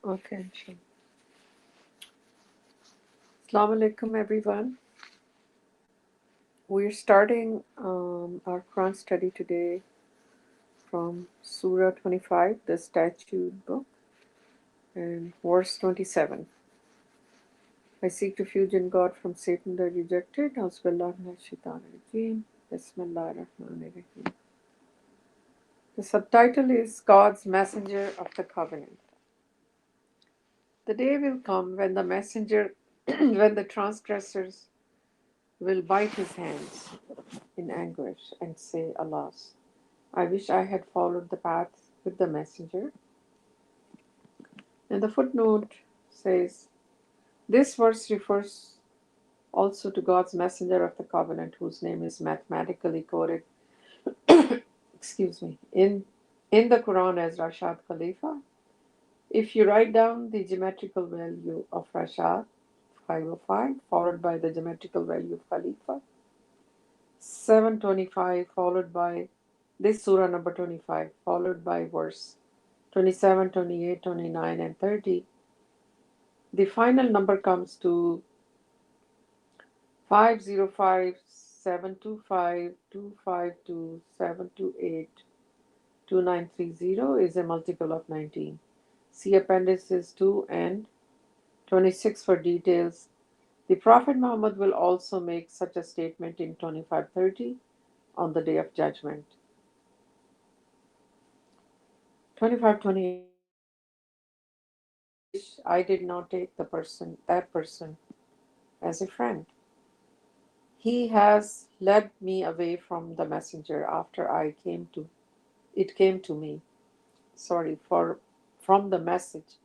Okay, sure. Assalamu alaikum, everyone. We're starting our Quran study today from Surah 25, the statute book, and verse 27. I seek refuge in God from Satan the rejected. Auzubillah minash shaitanir rajeem. Bismillahir Rahmanir Rahim. The subtitle is God's Messenger of the Covenant. The day will come when the messenger, when the transgressors will bite his hands in anguish and say, Alas, I wish I had followed the path with the messenger. And the footnote says, this verse refers also to God's messenger of the covenant, whose name is mathematically coded, excuse me, in the Quran as Rashad Khalifa. If you write down the geometrical value of Rashad, 505, followed by the geometrical value of Khalifa, 725, followed by this surah number 25, followed by verse 27, 28, 29, and 30, the final number comes to 505, 725, 252, 728, 2930 is a multiple of 19. See appendices 2 and 26 for details. The Prophet Muhammad will also make such a statement in 2530 on the day of judgment. 2528, I did not take that person as a friend. He has led me away from the messenger after it came to me. Sorry, from the message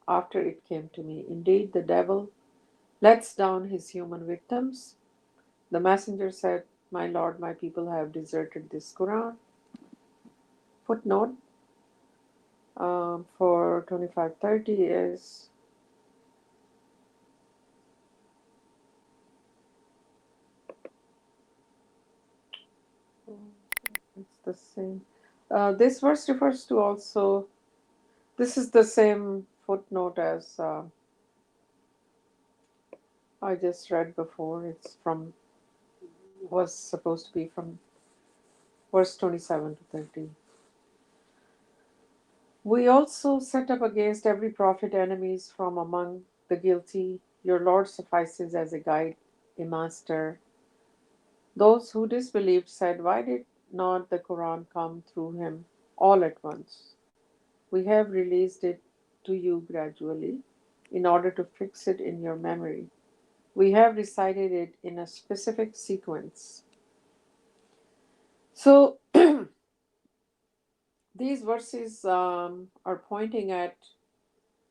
after it came to me. Indeed, the devil lets down his human victims. The messenger said, My Lord, my people have deserted this Quran. Footnote for 2530 is it's the same. This verse refers to also, this is the same footnote as I just read before. Was supposed to be from verse 27 to 30. We also set up against every prophet enemies from among the guilty. Your Lord suffices as a guide, a master. Those who disbelieved said, Why did not the Quran come through him all at once? We have released it to you gradually in order to fix it in your memory. We have recited it in a specific sequence. So, these verses are pointing at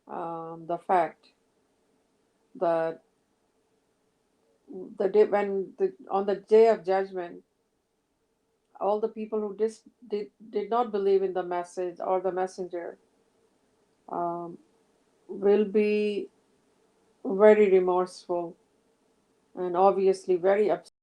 the fact that the day on the day of judgment, all the people who did not believe in the message or the messenger um, will be very remorseful and obviously very upset.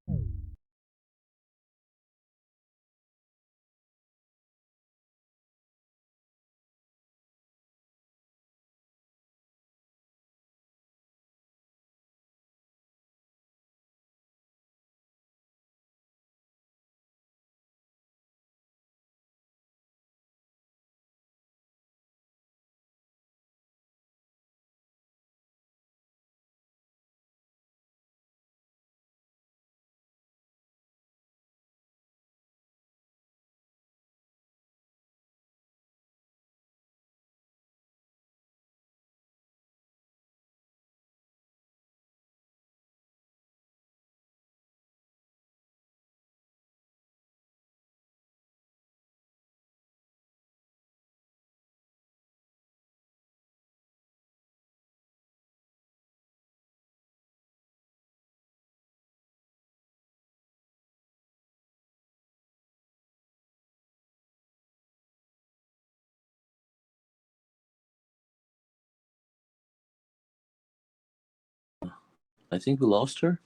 I think we lost her.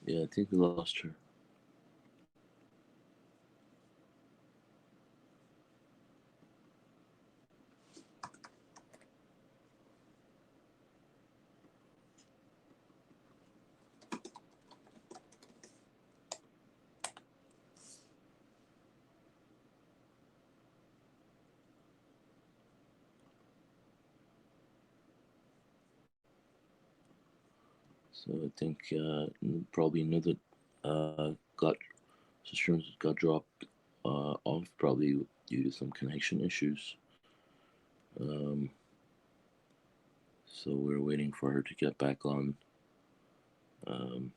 Yeah, I think we lost her. So I think probably another got streams got dropped off probably due to some connection issues. Um, so we're waiting for her to get back on. Um,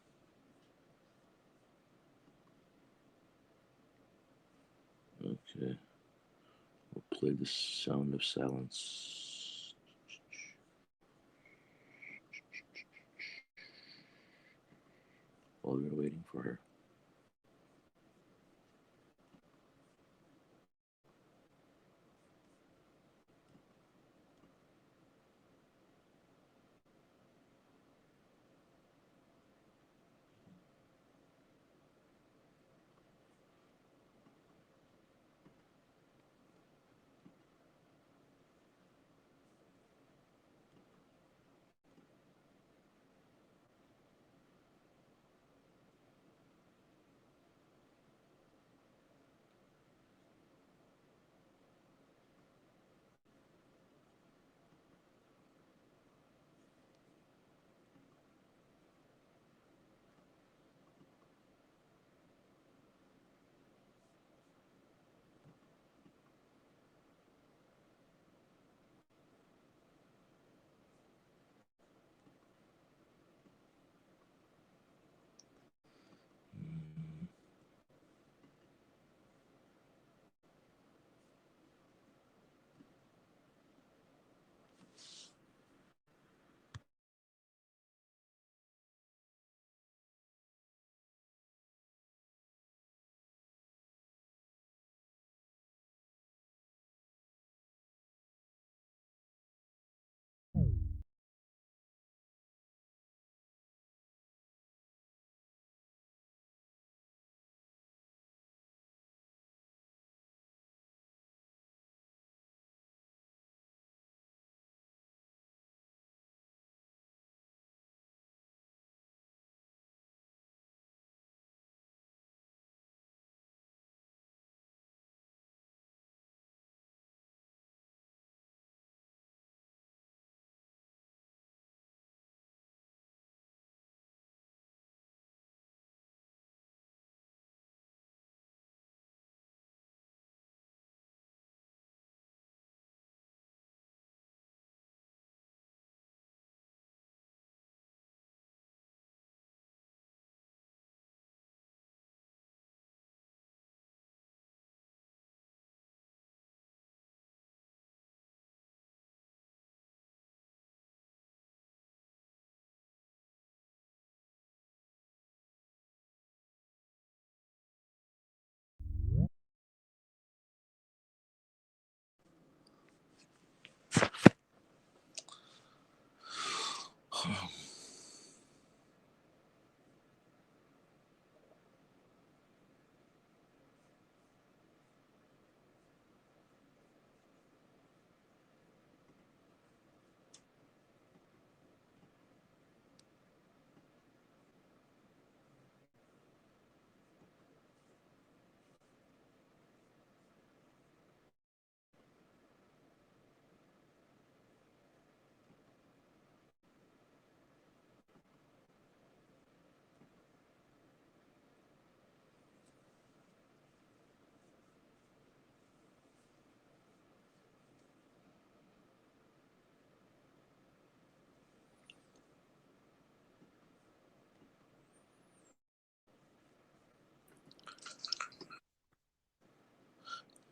okay, we'll play the sound of silence while we're waiting for her.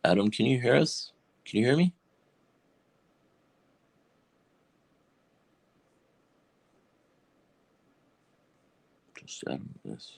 Adam, can you hear us? Can you hear me? Just Adam, yes.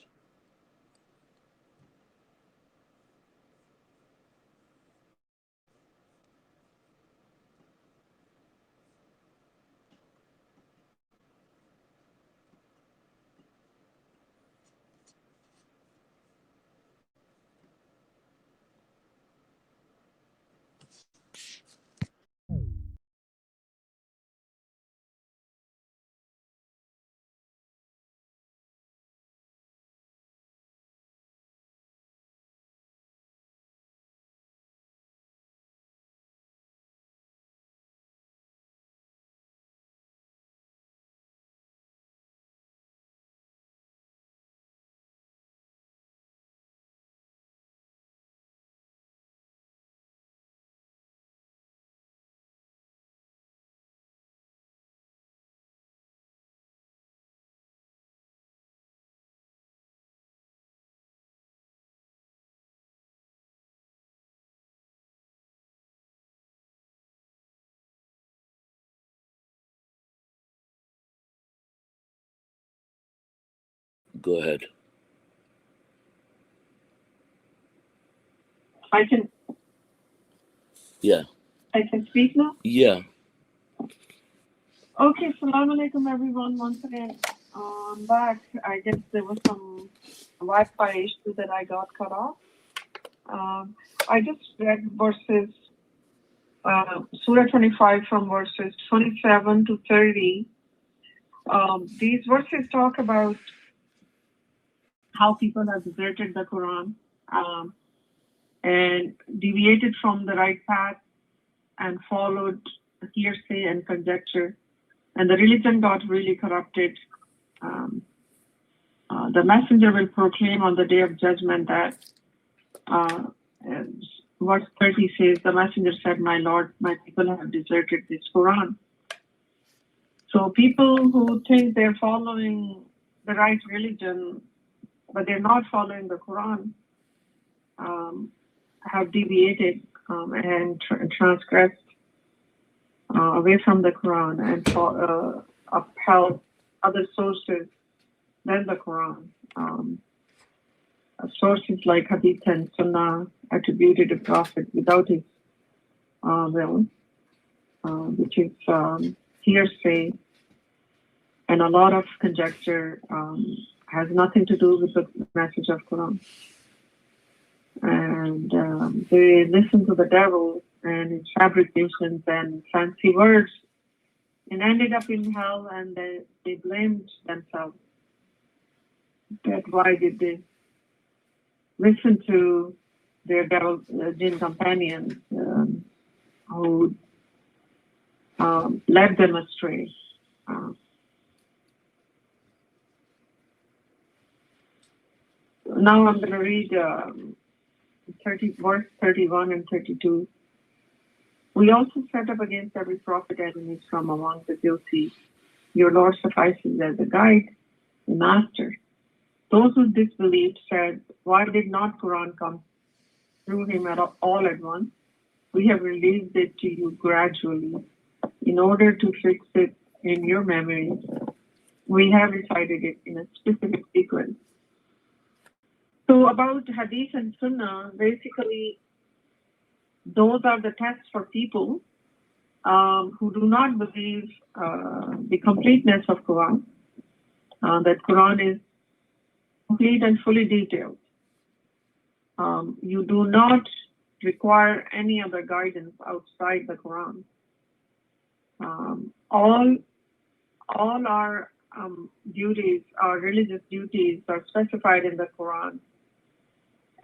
Go ahead. I can Yeah. speak now? Yeah. Okay, Salãmun Alaykum everyone. Once again, I'm back. I guess there was some Wi-Fi issue that I got cut off. I just read verses, Surah 25 from verses 27 to 30. These verses talk about how people have deserted the Quran and deviated from the right path and followed hearsay and conjecture. And the religion got really corrupted. The messenger will proclaim on the day of judgment that, verse 30 says, the messenger said, my Lord, my people have deserted this Quran. So people who think they're following the right religion, but they're not following the Quran, have deviated and transgressed away from the Quran and upheld other sources than the Quran. Sources like Hadith and Sunnah attributed to Prophet without his will, which is hearsay, and a lot of conjecture has nothing to do with the message of Quran. And they listen to the devil and his fabrications and fancy words and ended up in hell, and they blamed themselves. That why did they listen to their devil jinn companions who led them astray. Now I'm going to read verse 31 and 32. We also set up against every prophet enemies from among the guilty. Your Lord suffices as a guide, the master. Those who disbelieved said, why did not Quran come through him all at once? We have released it to you gradually in order to fix it in your memory. We have recited it in a specific sequence. So about Hadith and Sunnah, basically, those are the tests for people who do not believe the completeness of Quran, that Quran is complete and fully detailed. You do not require any other guidance outside the Quran. All our duties, our religious duties, are specified in the Quran.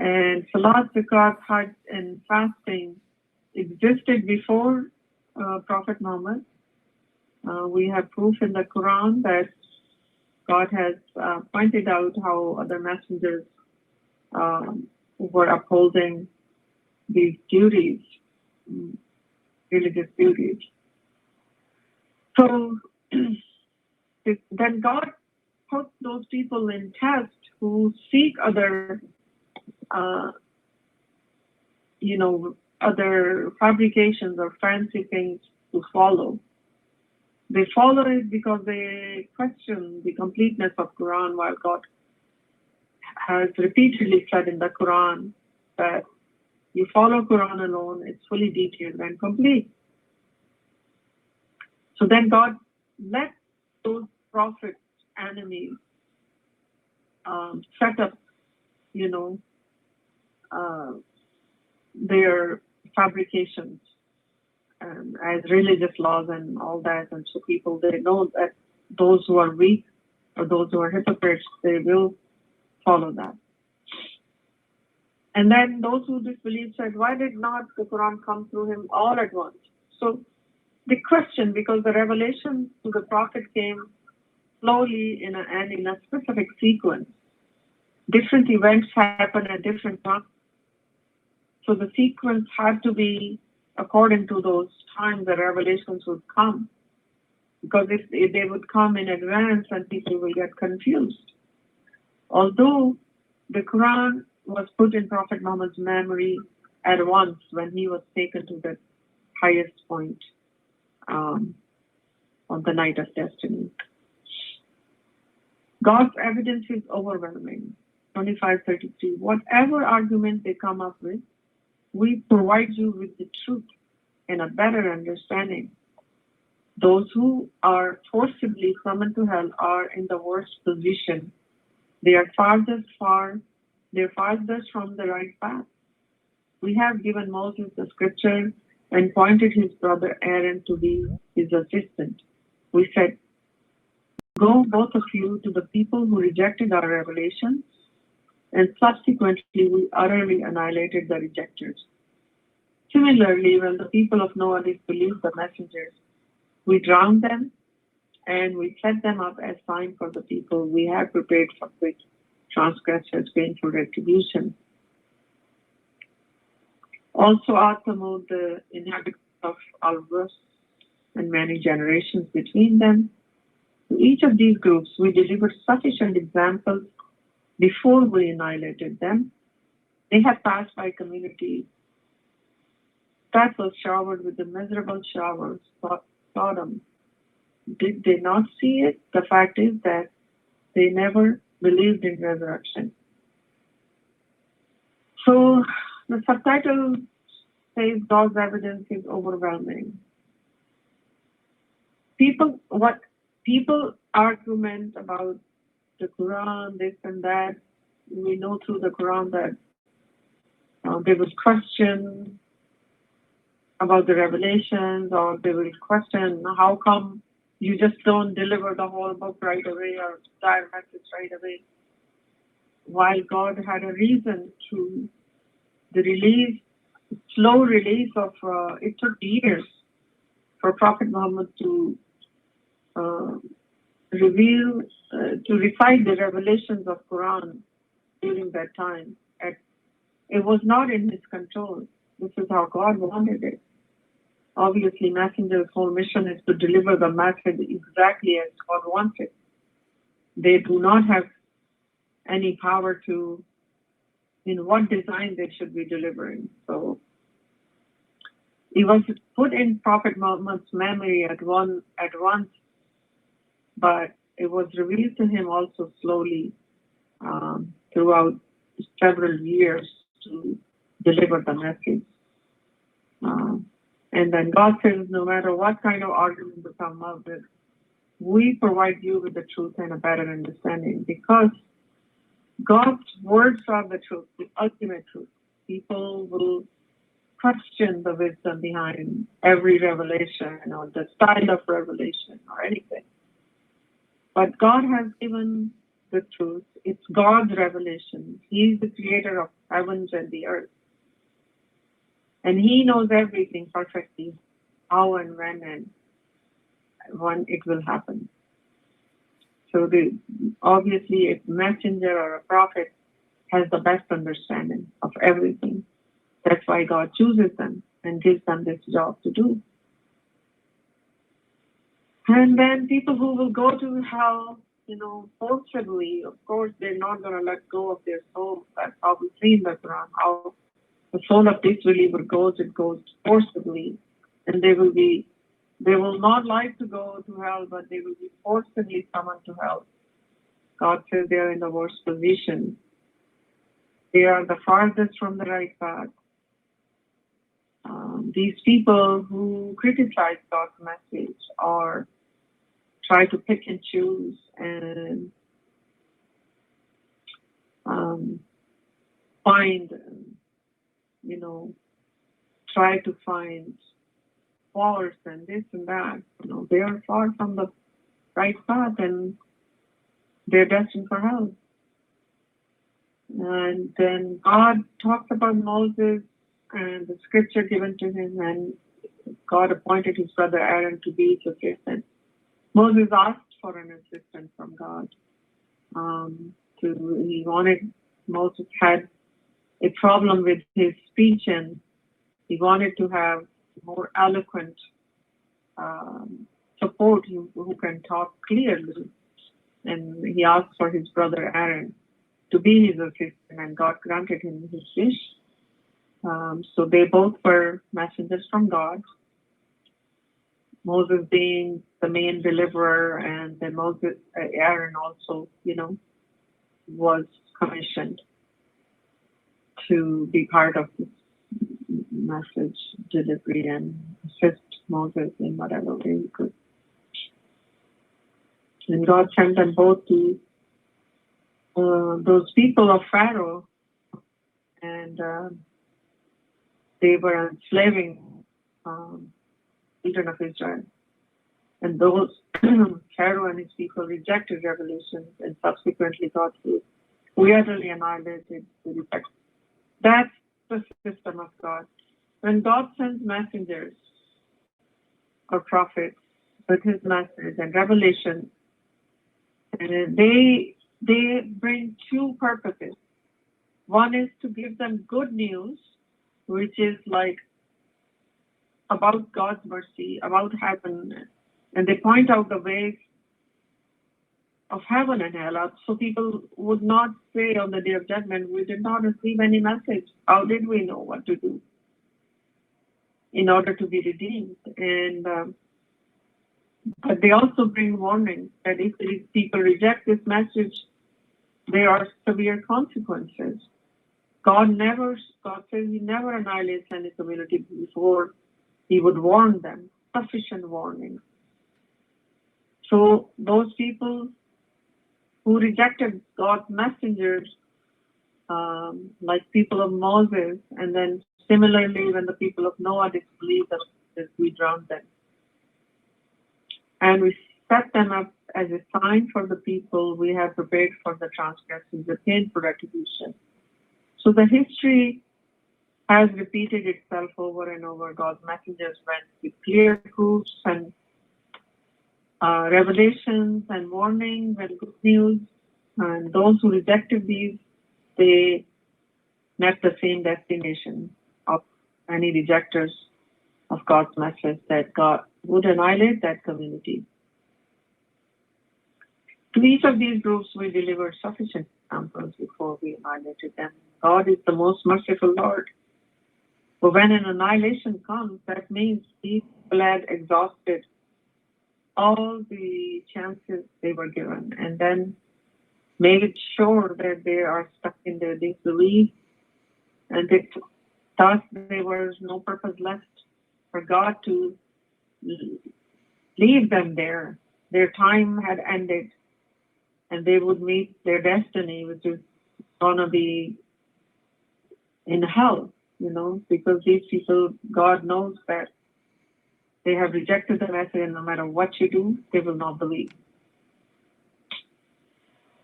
And Salat, Zakat, Hajj, and fasting existed before Prophet Muhammad. We have proof in the Quran that God has pointed out how other messengers were upholding these duties, religious duties. So then God put those people in test who seek other other fabrications or fancy things to follow. They follow it because they question the completeness of Quran, while God has repeatedly said in the Quran that you follow Quran alone, it's fully detailed and complete. So then God let those prophets' enemies set up, their fabrications as religious laws and all that. And so people, they know that those who are weak or those who are hypocrites, they will follow that. And then those who disbelieve said, why did not the Quran come through him all at once? So the question, because the revelation to the prophet came slowly in a specific sequence. Different events happen at different times. So the sequence had to be according to those times the revelations would come. Because if they would come in advance, then people will get confused. Although the Quran was put in Prophet Muhammad's memory at once when he was taken to the highest point on the night of destiny. God's evidence is overwhelming. 25:33. Whatever argument they come up with, we provide you with the truth and a better understanding. Those who are forcibly summoned to hell are in the worst position. They are they're farthest from the right path. We have given Moses the scripture and appointed his brother Aaron to be his assistant. We said, go, both of you, to the people who rejected our revelation, and subsequently we utterly annihilated the rejectors. Similarly, when the people of Noah disbelieved the messengers, we drowned them and we set them up as sign for the people we had prepared for which transgressors painful retribution. Also Athamud, the inhabitants of Alvus, and many generations between them. To each of these groups, we delivered sufficient examples before we annihilated them. They have passed by communities that was showered with the miserable showers, Sodom. Did they not see it? The fact is that they never believed in resurrection. So the subtitle says God's evidence is overwhelming. People argument about the Quran, this and that. We know through the Quran that there was question about the revelations, or they will question how come you just don't deliver the whole book right away or entire message right away, while God had a reason to the slow release of it took years for Prophet Muhammad to recite the revelations of Quran during that time. It was not in his control. This is how God wanted it. Obviously, messenger's whole mission is to deliver the message exactly as God wants it. They do not have any power to, in what design they should be delivering. So it was put in Prophet Muhammad's memory at once, but it was revealed to him also slowly throughout several years to deliver the message. And then God says, no matter what kind of argument you come up with, we provide you with the truth and a better understanding, because God's words are the truth, the ultimate truth. People will question the wisdom behind every revelation or the style of revelation or anything. But God has given the truth. It's God's revelation. He's the creator of heavens and the earth. And he knows everything perfectly, how and when it will happen. So obviously a messenger or a prophet has the best understanding of everything. That's why God chooses them and gives them this job to do. And then people who will go to hell, forcibly, of course, they're not going to let go of their soul. That's how we see in the Quran, how the soul of disbeliever goes, it goes forcibly. And they will not like to go to hell, but they will be forcibly summoned to hell. God says they are in the worst position. They are the farthest from the right path. These people who criticize God's message or try to pick and choose and try to find faults and this and that. They are far from the right path and they're destined for hell. And then God talks about Moses and the scripture given to him, and God appointed his brother Aaron to be his assistant. Moses asked for an assistant from God. Moses had a problem with his speech, and he wanted to have more eloquent support who can talk clearly. And he asked for his brother Aaron to be his assistant, and God granted him his wish. So they both were messengers from God. Moses being the main deliverer, and then Aaron also, was commissioned to be part of this message delivery and assist Moses in whatever way he could. And God sent them both to those people of Pharaoh, and they were enslaving children of Israel. And those Pharaoh and his people rejected revelations, and subsequently God we utterly annihilated the effect. That's the system of God. When God sends messengers or prophets with his message and revelation, and they bring two purposes. One is to give them good news, which is like about God's mercy, about heaven, and they point out the ways of heaven and hell. So people would not say on the day of judgment, we did not receive any message. How did we know what to do in order to be redeemed? And but they also bring warnings that if people reject this message, there are severe consequences. God says he never annihilates any community before he would warn them, sufficient warning. So those people who rejected God's messengers, like people of Moses, and then similarly when the people of Noah disbelieved us, that we drowned them. And we set them up as a sign for the people we have prepared for the transgressions, a painful retribution. So the history has repeated itself over and over. God's messengers went with clear proofs and revelations and warnings and good news. And those who rejected these, they met the same destination of any rejectors of God's message, that God would annihilate that community. To each of these groups, we delivered sufficient examples before we annihilated them. God is the most merciful Lord. But when an annihilation comes, that means people had exhausted all the chances they were given, and then made it sure that they are stuck in their disbelief, and thus there was no purpose left for God to leave them there. Their time had ended, and they would meet their destiny, which is going to be in hell, because these people, God knows that they have rejected the message, and no matter what you do, they will not believe.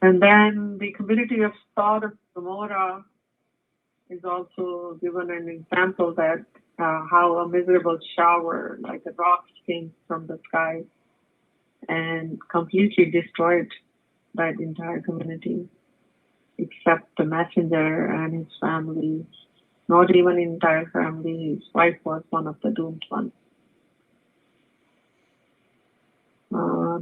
And then the community of Sodom and Gomorrah is also given an example that how a miserable shower, like a rock, came from the sky and completely destroyed that entire community, except the messenger and his family. Not even entire family. His wife was one of the doomed ones.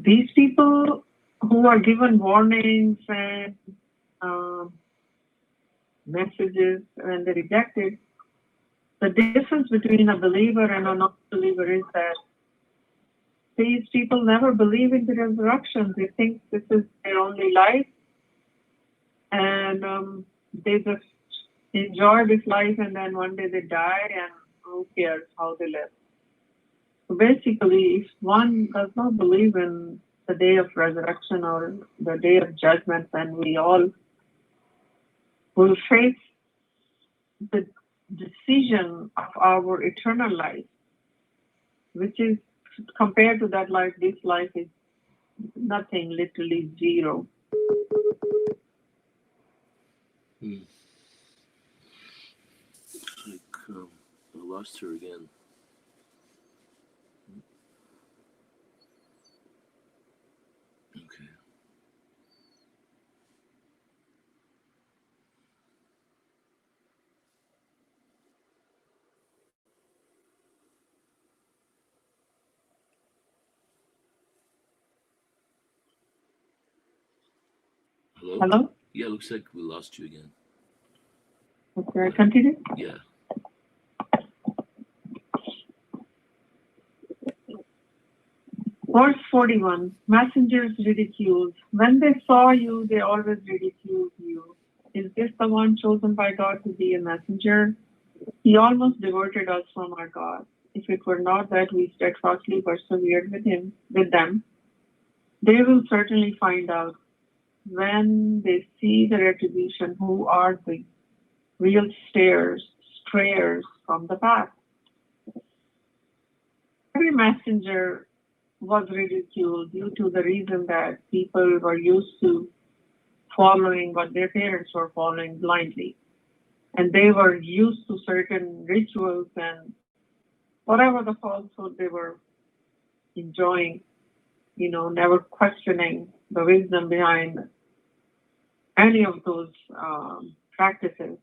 These people who are given warnings and messages and they reject it, the difference between a believer and a non-believer is that these people never believe in the resurrection. They think this is their only life, and they just enjoy this life, and then one day they die, and who cares how they live. So basically, if one does not believe in the day of resurrection or the day of judgment, then we all will face the decision of our eternal life, which is, compared to that life, this life is nothing, literally zero. Like, I lost her again. Okay. Hello? Hello? Yeah, looks like we lost you again. Okay, continue? Yeah. Verse 41, messengers ridiculed. When they saw you, they always ridiculed you. Is this the one chosen by God to be a messenger? He almost diverted us from our God. If it were not that we steadfastly persevered with them, they will certainly find out when they see the retribution who are the real strayers from the path. Every messenger was ridiculed due to the reason that people were used to following what their parents were following blindly. And they were used to certain rituals and whatever the falsehood they were enjoying, never questioning the wisdom behind any of those practices.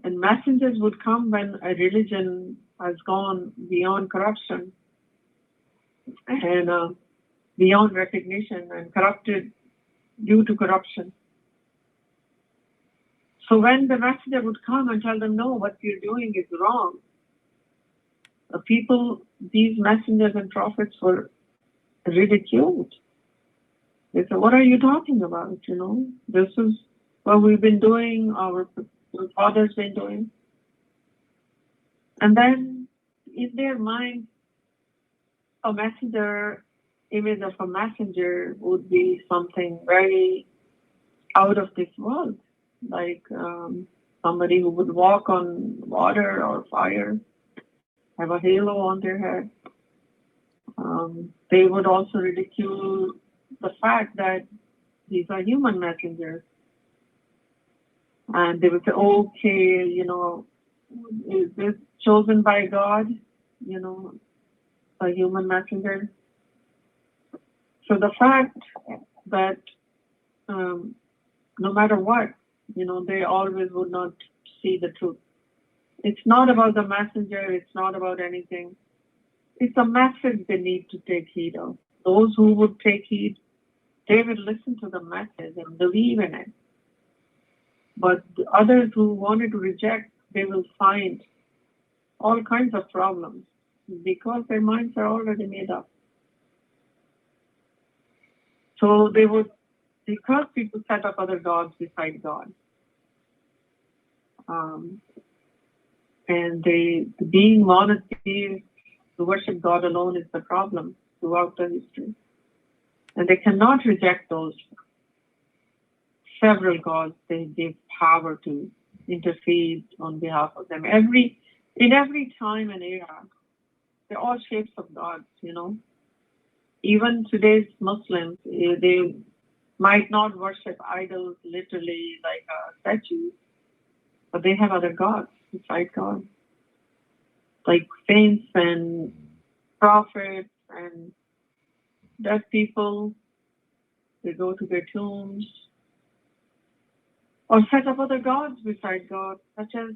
And messengers would come when a religion has gone beyond corruption and beyond recognition and corrupted due to corruption. So when the messenger would come and tell them, no, what you're doing is wrong, the people, these messengers and prophets were ridiculed. They said, what are you talking about? This is what we've been doing, our fathers been doing. And then in their mind, a messenger, image of a messenger would be something very out of this world, like somebody who would walk on water or fire, have a halo on their head. They would also ridicule the fact that these are human messengers. And they would say, okay, is this chosen by God, a human messenger? So the fact that no matter what, they always would not see the truth. It's not about the messenger, it's not about anything. It's a message they need to take heed of. Those who would take heed, they will listen to the message and believe in it. But the others who wanted to reject, they will find all kinds of problems because their minds are already made up. So because people set up other gods beside God. And being monotheists, to worship God alone is the problem throughout the history. And they cannot reject those several gods they give power to intercede on behalf of them. In every time and era, they're all shapes of gods, Even today's Muslims, they might not worship idols literally like a statue, but they have other gods beside God, like saints and prophets and dead people. They go to their tombs or set up other gods beside God, such as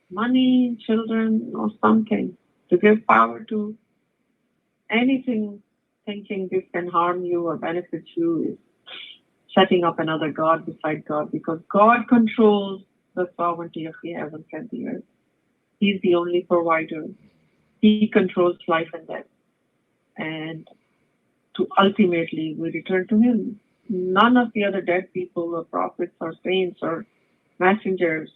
money, children, or something, to give power to anything. Thinking this can harm you or benefit you is setting up another God beside God, because God controls the sovereignty of the heavens and the earth. He's the only provider. He controls life and death. And to ultimately we return to him. None of the other dead people or prophets or saints or messengers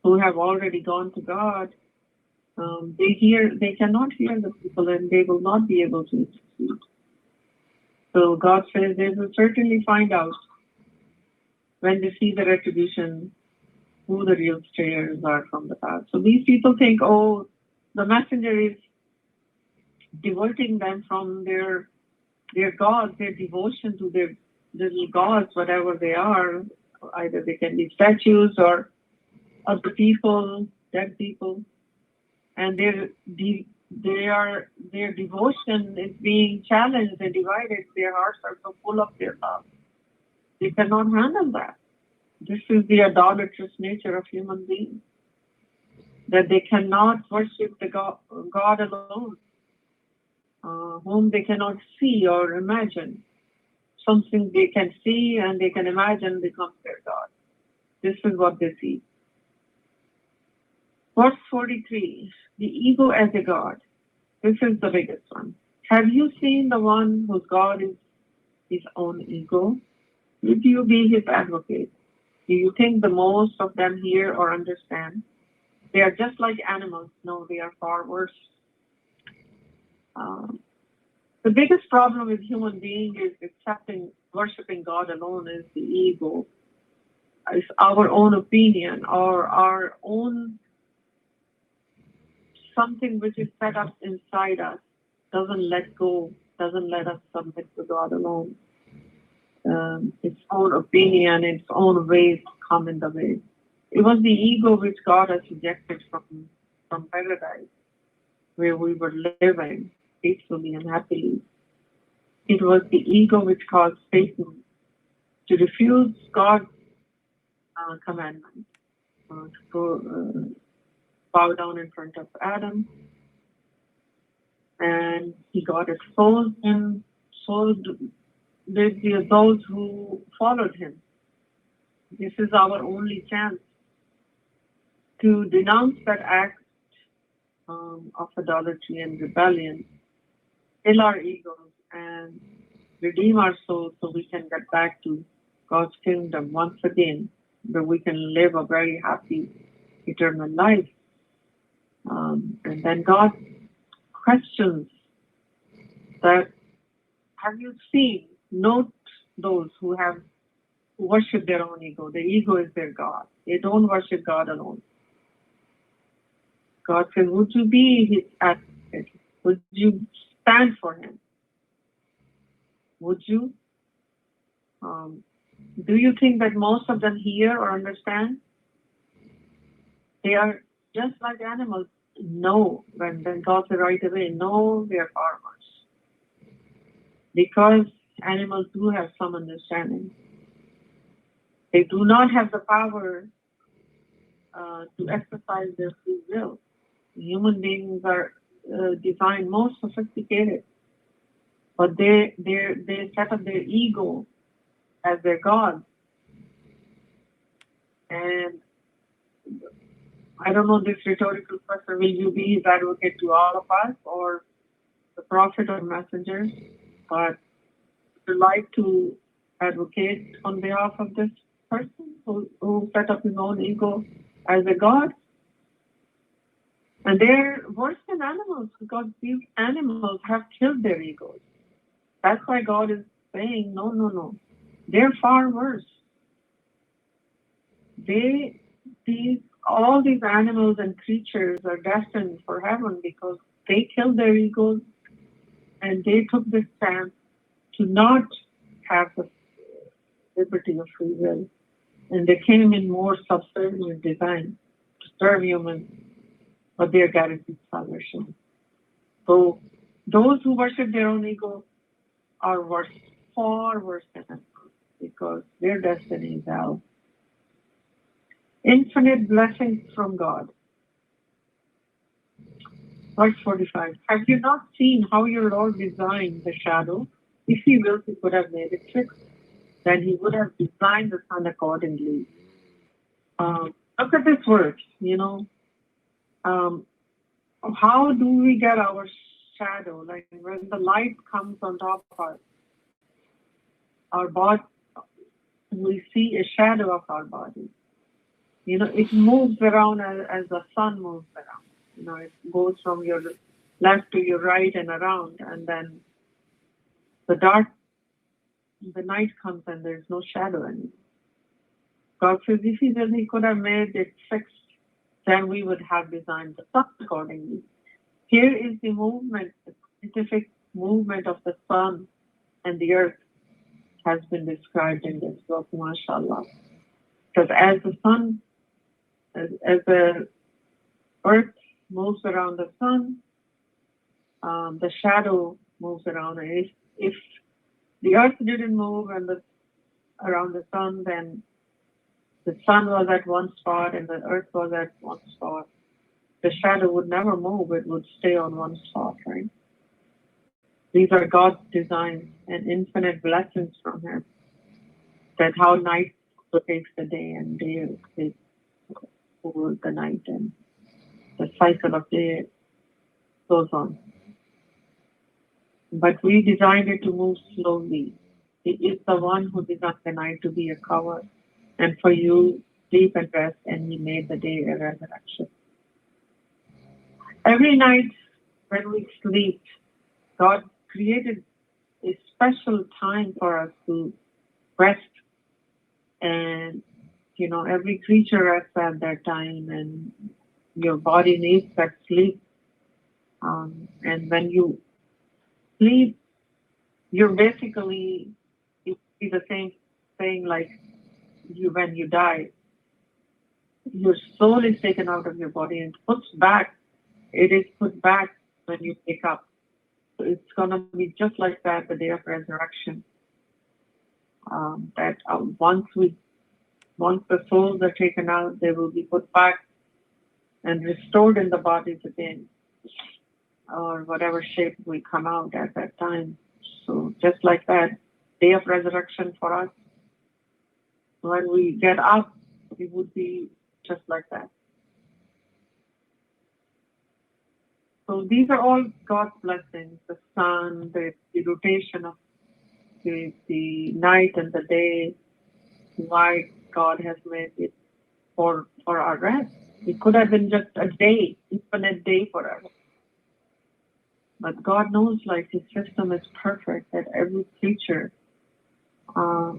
who have already gone to God, they cannot hear the people and they will not be able to intercede. So God says they will certainly find out when they see the retribution who the real strayers are from the path. So these people think, oh, the messenger is diverting them from their gods, their devotion to their little gods, whatever they are. Either they can be statues or other people, dead people. And their devotion is being challenged and divided. Their hearts are so full of their love. They cannot handle that. This is the idolatrous nature of human beings, that they cannot worship the God alone, whom they cannot see or imagine. Something they can see and they can imagine becomes their God. This is what they see. Verse 43, the ego as a God. This is the biggest one. Have you seen the one whose God is his own ego? Would you be his advocate? Do you think the most of them hear or understand? They are just like animals. No, they are far worse. The biggest problem with human being is accepting, worshiping God alone is the ego. It's our own opinion or our own something which is set up inside us, doesn't let go, doesn't let us submit to God alone. Its own opinion, its own ways come in the way. It was the ego which got us ejected from paradise, where we were living peacefully and happily. It was the ego which caused Satan to refuse God's commandment, to go, bow down in front of Adam, and he got exposed, and so did those who followed him. This is our only chance to denounce that act of idolatry and rebellion, kill our egos, and redeem our souls so we can get back to God's kingdom once again, where we can live a very happy, eternal life. And then God questions that, have you seen, note those who worship their own ego. The ego is their God. They don't worship God alone. God says, would you be his advocate? Would you stand for him? Would you? Do you think that most of them hear or understand? They are just like animals. No, when God said right away, no, they are far worse. Because animals do have some understanding. They do not have the power to exercise their free will. Human beings are designed more sophisticated, but they set up their ego as their God. And I don't know this rhetorical question, will you be his advocate to all of us or the prophet or messenger? But would like to advocate on behalf of this person who set up his own ego as a God. And they're worse than animals because these animals have killed their egos. That's why God is saying, no. They're far worse. All these animals and creatures are destined for heaven because they killed their egos and they took this stance to not have the liberty of free will. And they came in more subservient design to serve humans, but they're guaranteed salvation. So those who worship their own ego are worse, far worse than animals, because their destiny is hell. Infinite blessings from God. Verse 45. Have you not seen how your Lord designed the shadow? If he willed, he could have made it fixed. Then he would have designed the sun accordingly. Look at this verse, how do we get our shadow? Like when the light comes on top of our body, we see a shadow of our body. It moves around as the sun moves around. It goes from your left to your right and around, and then the night comes and there's no shadow anymore. God says if he could have made it fixed, then we would have designed the sun accordingly. Here is the movement, the scientific movement of the sun and the earth has been described in this book, Masha Allah. Because as the sun, as the earth moves around the sun, the shadow moves around. And if the earth didn't move around the sun, then the sun was at one spot and the earth was at one spot. The shadow would never move, it would stay on one spot, right? These are God's designs and infinite blessings from him. That's how night takes the day and day takes over the night, and the cycle of day goes on. but we designed it to move slowly. It is the one who designed the night to be a cover, and for you, sleep and rest, and he made the day a resurrection. Every night when we sleep, God created a special time for us to rest, and every creature rests at that time, and your body needs that sleep. And when you sleep, you're basically, you see the same thing like when you die, your soul is taken out of your body and it is put back when you wake up. So it's going to be just like that, the day of resurrection. That once the souls are taken out, they will be put back and restored in the bodies again, or whatever shape we come out at that time. So just like that, day of resurrection for us, when we get up, it would be just like that. So these are all God's blessings: the sun, the rotation of the night and the day. Why God has made it for our rest. It could have been just a day, infinite day forever. But God knows, like, His system is perfect, that every creature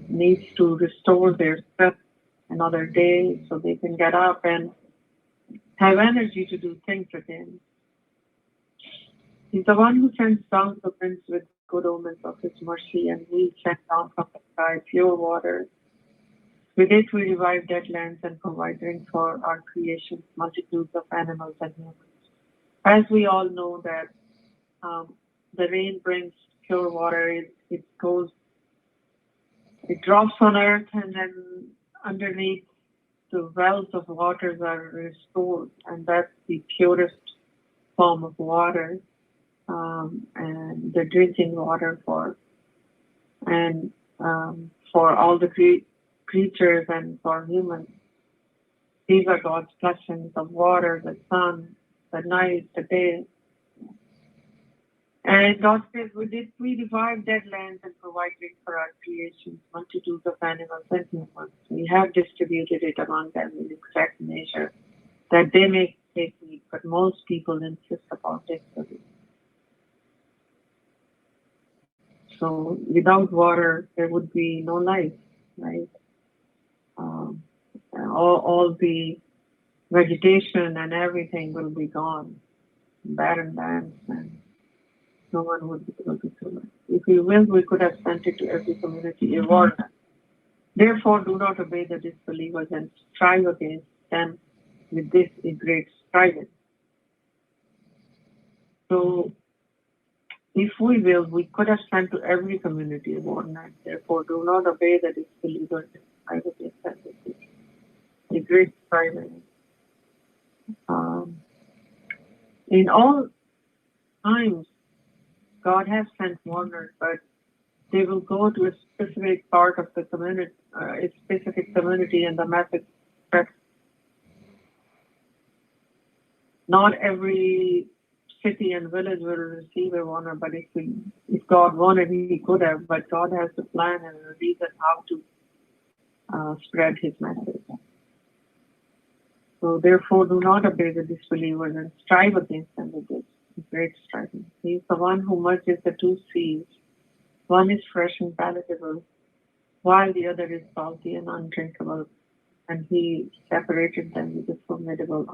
needs to restore their strength another day so they can get up and have energy to do things again. He's the one who sends down the winds with good omens of His mercy, and we send down from the sky pure water. With it we revive dead lands and provide drink for our creation, multitudes of animals and humans. As we all know that the rain brings pure water, it drops on earth, and then underneath the wells of waters are restored, and that's the purest form of water, and the drinking water for all the creatures and for humans. These are God's blessings of water, the sun, the night, the day. And God says, we revive dead lands and provide drink for our creations, multitudes of animals and humans. We have distributed it among them in exact measure, that they may take meat, but most people insist upon taking. So without water, there would be no life, right? All the vegetation and everything will be gone, barren lands, and no one would be able to survive. If we will, we could have sent it to every community a warning. Therefore, do not obey the disbelievers and strive against them with this a great striving. So, if we will, we could have sent to every community a warning. Therefore, do not obey the disbelievers and strive against them with this a great striving. In all times, God has sent warners, but they will go to a specific part of the community, a specific community, and the message spreads. Not every city and village will receive a warner, but if God wanted, He could have. But God has a plan and a reason how to spread His message. So therefore, do not obey the disbelievers and strive against them with this great striving. He is the one who merges the two seas. One is fresh and palatable, while the other is salty and undrinkable. And He separated them with a formidable,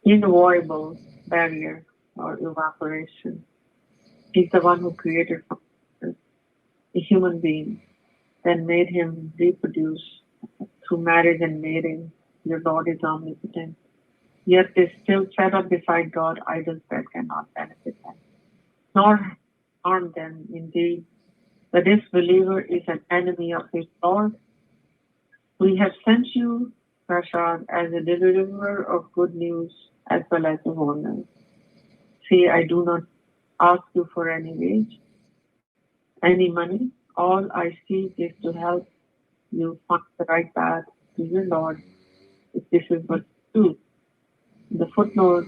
unavoidable barrier or evaporation. He's the one who created a human being, then made him reproduce through marriage and mating. Your Lord is omnipotent. Yet they still set up beside God idols that cannot benefit them, nor harm them. Indeed, the disbeliever is an enemy of his Lord. We have sent you, Masha, as a deliverer of good news as well as a warner. See, I do not ask you for any wage, any money. All I seek is to help you find the right path to your Lord, if this is what you do. The footnote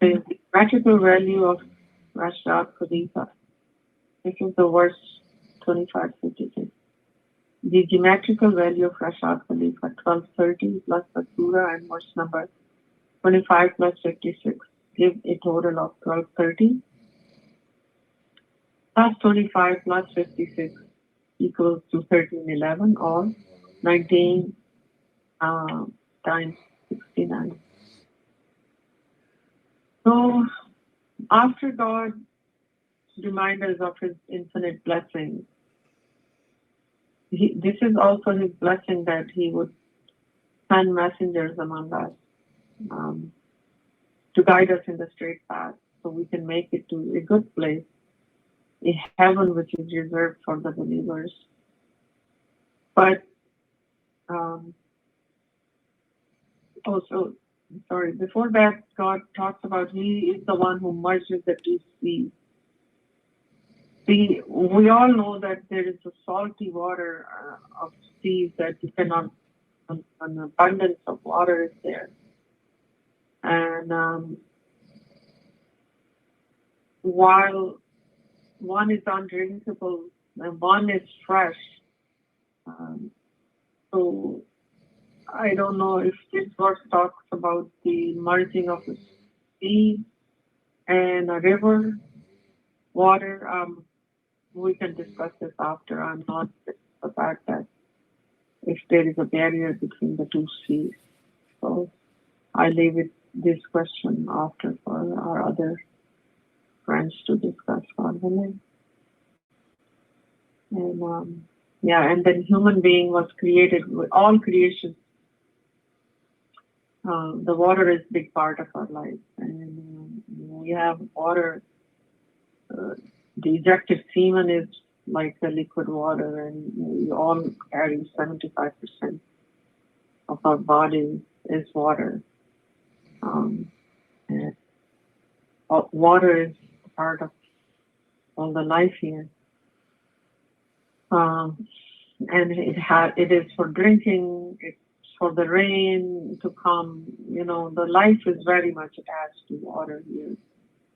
says the practical value of Rashad Khalifa. This is the verse 2556. The geometrical value of Rashad Khalifa 1230 plus the surah and verse number 25 plus 56 give a total of 1230 plus 25 plus 56 equals to 1311 or 19 times 69. So after God reminders of his infinite blessings, this is also his blessing that he would send messengers among us to guide us in the straight path so we can make it to a good place, a heaven which is reserved for the believers. But before that, God talks about he is the one who merges the two seas. We all know that there is a salty water of seas that you cannot, an abundance of water is there. And while one is undrinkable and one is fresh, so I don't know if this verse talks about the merging of the sea and a river water. We can discuss this after. I'm not the fact that if there is a barrier between the two seas. So I leave it this question after for our other friends to discuss further. And and then human being was created with all creation. The water is a big part of our life, and we have water. The ejected semen is like the liquid water, and we all carry 75% of our body is water. And water is part of all the life here. And it is for drinking, it's for the rain to come. The life is very much attached to water here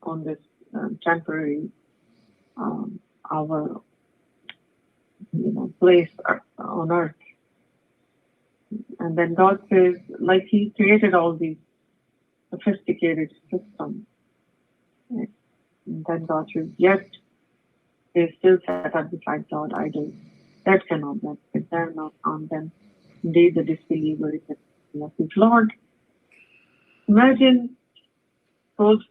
on this temporary our place on earth. And then God says, like he created all these sophisticated systems. And then God says, yet they still set up beside God idols. That cannot be. If they're not on them, indeed the disbeliever is a his Lord. Imagine those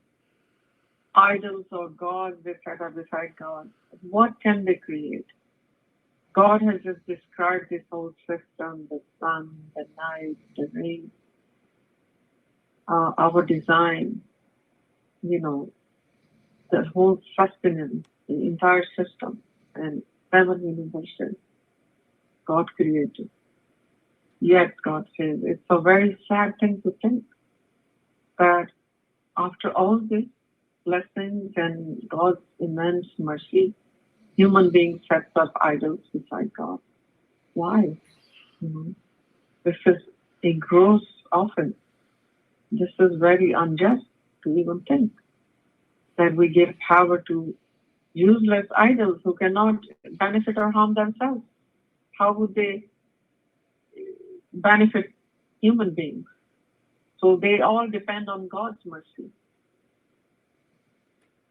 idols or gods they set up beside God. What can they create? God has just described this whole system, the sun, the night, the rain, our design, the whole sustenance, the entire system, and 7 universes God created. Yet God says it's a very sad thing to think that after all this blessings and God's immense mercy, human beings sets up idols beside God. Why? This is a gross offense. This is very unjust to even think that we give power to useless idols who cannot benefit or harm themselves. How would they benefit human beings? So they all depend on God's mercy.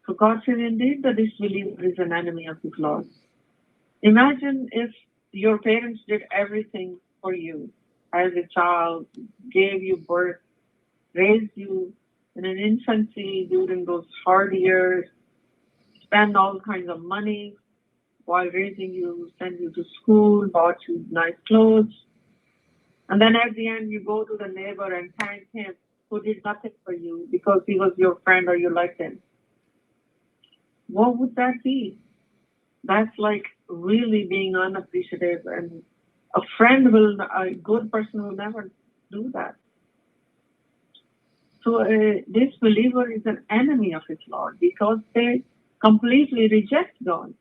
So God said, indeed, the disbeliever is an enemy of his Lord. Imagine if your parents did everything for you as a child, gave you birth, raised you in an infancy during those hard years, spend all kinds of money while raising you, send you to school, bought you nice clothes. And then at the end, you go to the neighbor and thank him who did nothing for you because he was your friend or you liked him. What would that be? That's like really being unappreciative, and a good person will never do that. So this believer is an enemy of his Lord because they completely reject God.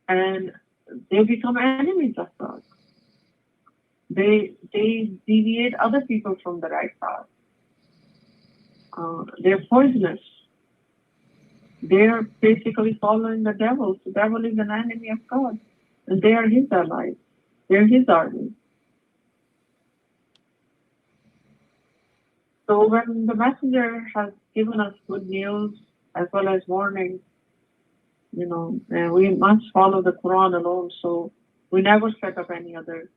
And they become enemies of God. They deviate other people from the right path. They're poisonous. They're basically following the devil. The devil is an enemy of God, and they are his allies. They're his army. So when the messenger has given us good news as well as warning, we must follow the Quran alone. So we never set up any other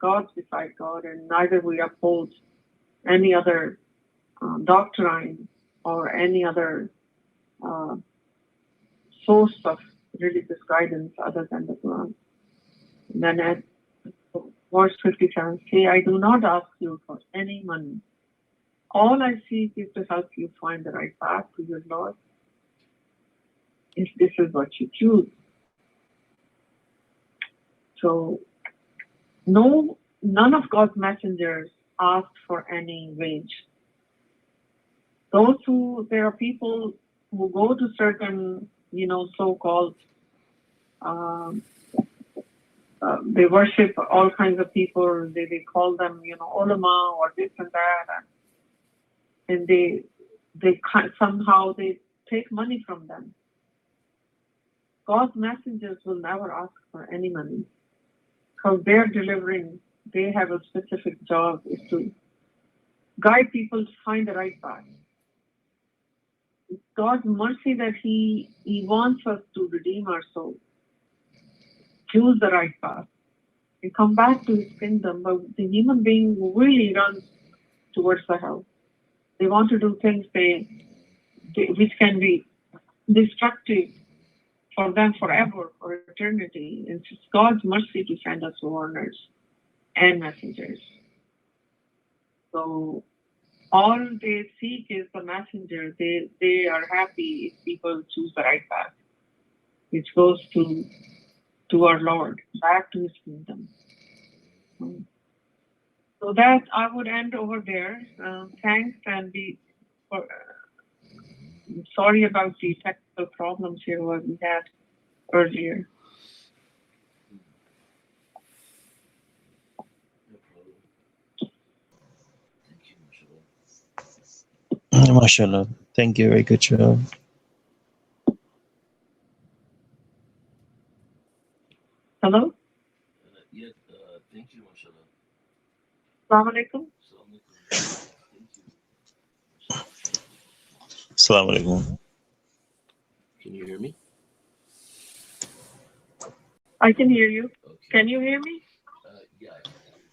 gods beside God, and neither we uphold any other doctrine or any other source of religious guidance other than the Quran. And then at verse 57, say, I do not ask you for any money. All I seek is to help you find the right path to your Lord, if this is what you choose. So none of God's messengers asked for any wage. There are people who go to certain, so-called, they worship all kinds of people. They call them, ulama or this and that, and they somehow they take money from them. God's messengers will never ask for any money, because they have a specific job, is to guide people to find the right path. It's God's mercy that He wants us to redeem our soul, choose the right path, and come back to His kingdom. But the human being really runs towards the hell. They want to do things which can be destructive for them forever, for eternity. It's God's mercy to send us warners and messengers. So all they seek is the messenger. They are happy if people choose the right path, which goes to our Lord, back to His kingdom. So that I would end over there. Thanks, and sorry about the technical problems here what we had earlier. No problem. Thank you, Masha Allah. Thank you. Very good job. Hello? Thank you, Masha Allah. Salãmun Alaykum. Salãmun Alaykum. Thank you. Assalamu alaikum. Can you hear me? I can hear you. Okay. Can you hear me? Yeah. I can hear you.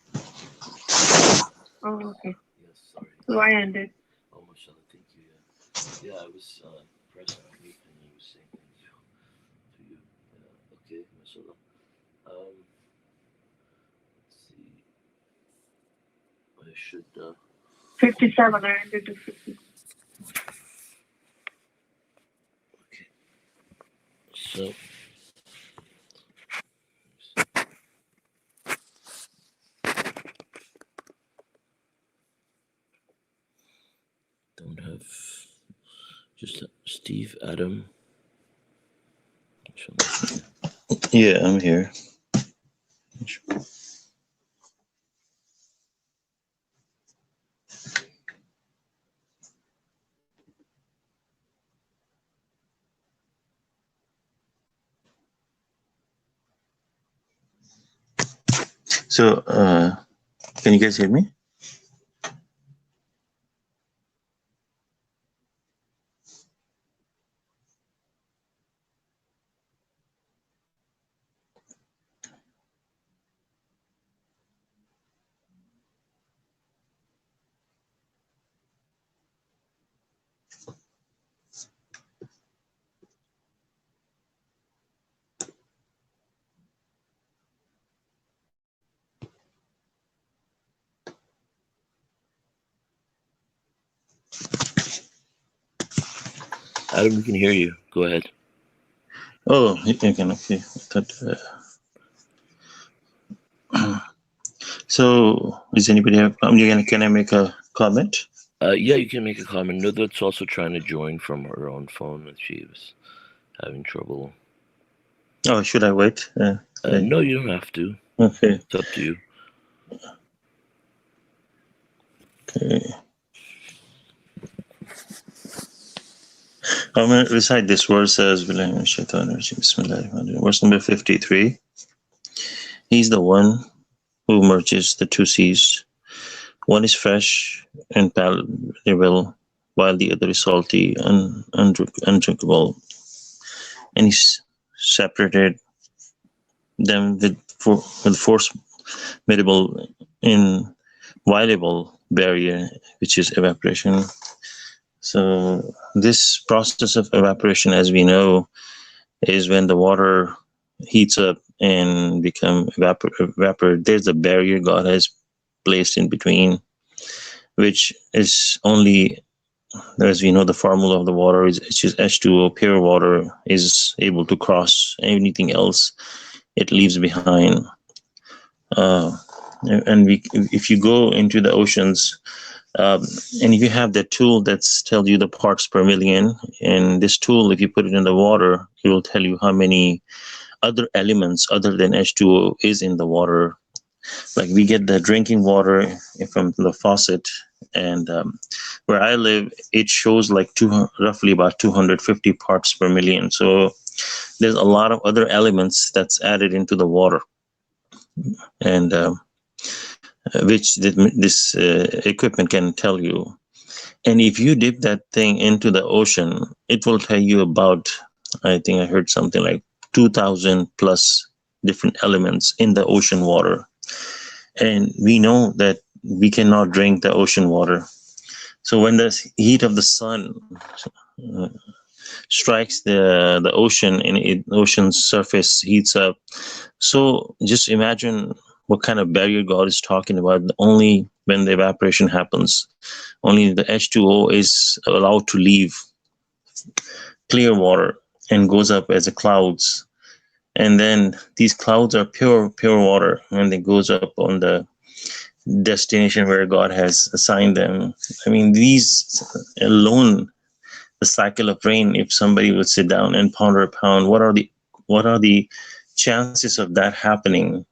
Oh, okay. Yes, sorry. So I ended. Oh, Masha Allah, thank you. Yeah, I was pressing mute and he was saying thank you to you. Okay, Masha Allah. Let's see. I should. 57. I ended to 50. Okay. So. Don't have just Steve, Adam. Yeah, I'm here. So, can you guys hear me? Adam, we can hear you. Go ahead. Oh, you can. Okay. So, is anybody have? Can I make a comment? Yeah, you can make a comment. Nudrat's also trying to join from her own phone, and she was having trouble. Oh, should I wait? No, you don't have to. Okay. It's up to you. Okay. I'm going to recite this verse as verse number 53. He's the one who merges the two seas. One is fresh and palatable, while the other is salty and undrinkable. And he's separated them with formidable, inviolable barrier, which is evaporation. So this process of evaporation, as we know, is when the water heats up and become vapor. There's a barrier God has placed in between, which is only, as we know, the formula of the water is just H2O. Pure water is able to cross anything else it leaves behind. And if you go into the oceans, and if you have that tool that's tells you the parts per million, and this tool, if you put it in the water, it will tell you how many other elements other than H2O is in the water. Like we get the drinking water from the faucet, and where I live, it shows like roughly about 250 parts per million. So there's a lot of other elements that's added into the water, and which this equipment can tell you. And if you dip that thing into the ocean, it will tell you about, I think I heard something like 2,000 plus different elements in the ocean water. And we know that we cannot drink the ocean water. So when the heat of the sun strikes the ocean, and ocean's surface heats up, so just imagine what kind of barrier God is talking about. Only when the evaporation happens, only the H2O is allowed to leave clear water and goes up as a clouds. And then these clouds are pure water, and it goes up on the destination where God has assigned them. I mean, these alone, the cycle of rain, if somebody would sit down and ponder upon what are the chances of that happening,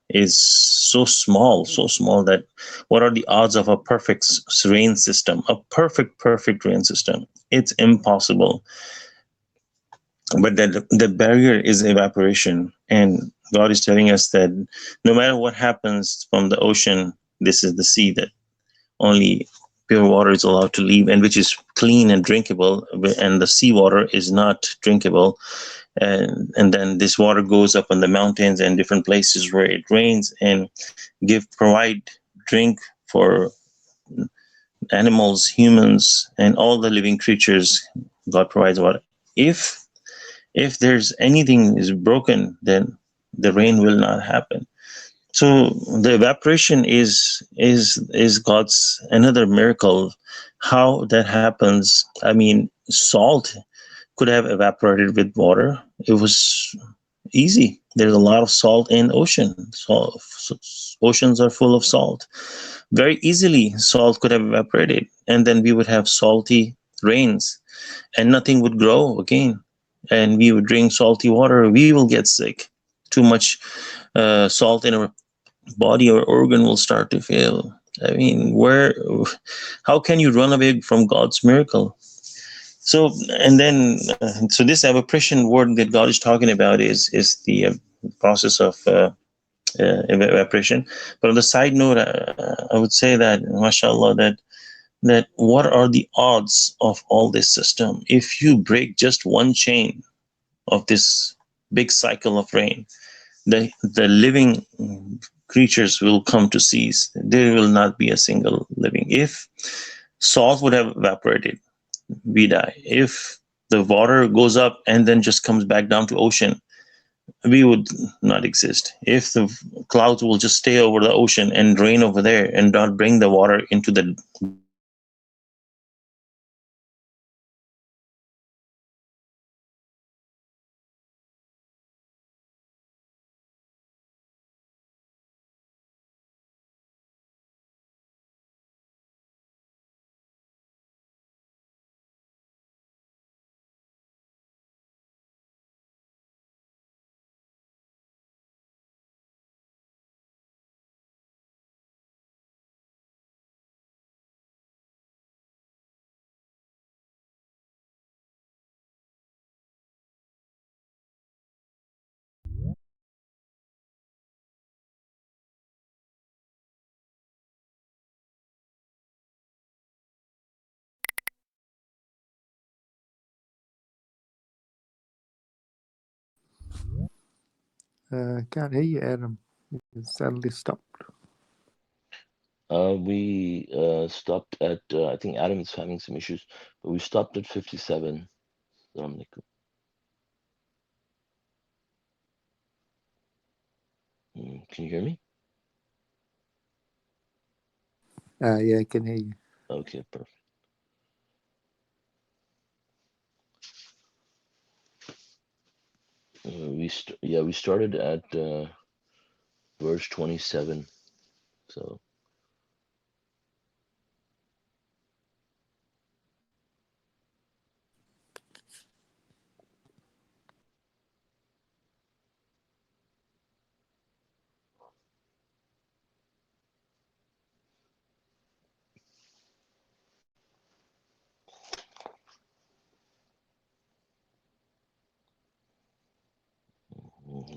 is so small that what are the odds of a perfect rain system, a perfect rain system? It's impossible. But the barrier is evaporation, and God is telling us that no matter what happens from the ocean, this is the sea that only pure water is allowed to leave, and which is clean and drinkable, and the seawater is not drinkable. And then this water goes up on the mountains and different places where it rains, and provide drink for animals, humans, and all the living creatures. God provides water. If there's anything is broken, then the rain will not happen. So the evaporation is God's another miracle. How that happens? I mean, salt could have evaporated with water. It was easy. There's a lot of salt in ocean. Oceans are full of salt. Very easily, salt could have evaporated, and then we would have salty rains, and nothing would grow again. And we would drink salty water. We will get sick. Too much salt in our body or organ will start to fail. I mean, how can you run away from God's miracle? So, and then, so this evaporation word that God is talking about is the process of evaporation. But on the side note, I would say that, Masha Allah, that what are the odds of all this system? If you break just one chain of this big cycle of rain, the living creatures will come to cease. There will not be a single living. If salt would have evaporated, we die. If the water goes up and then just comes back down to ocean, we would not exist. If the clouds will just stay over the ocean and rain over there and not bring the water into the Can't hear you, Adam. You suddenly stopped. We stopped at I think Adam is having some issues, but we stopped at 57. Salāmun Alaykum. Can you hear me? Yeah, I can hear you. Okay, perfect. We started at verse 27. So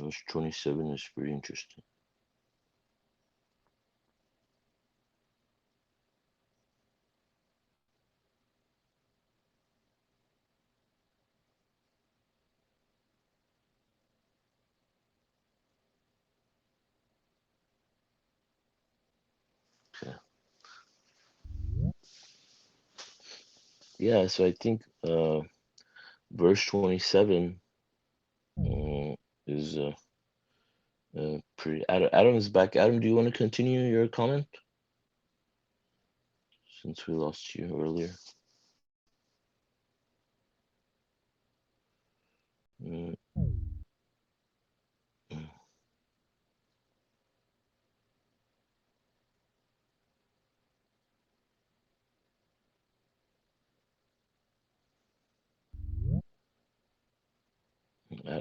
verse 27 is pretty interesting. Okay. Yeah, so I think verse 27 is pretty. Adam is back. Adam, do you want to continue your comment since we lost you earlier? Mm,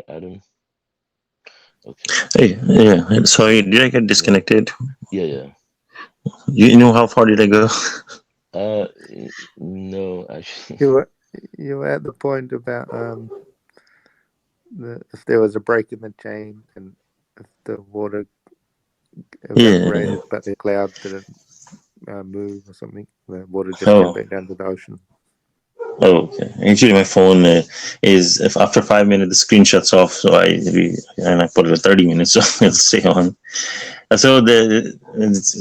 Adam. Okay. Hey, yeah. Sorry, did I get disconnected? Yeah. You know how far did I go? No, actually. You were at the point about if there was a break in the chain and if the water evaporated, but the clouds didn't move or something, the water just went back down to the ocean. Oh, okay. Actually, my phone is if after 5 minutes the screen shuts off, so I put it at 30 minutes, so it'll stay on. So this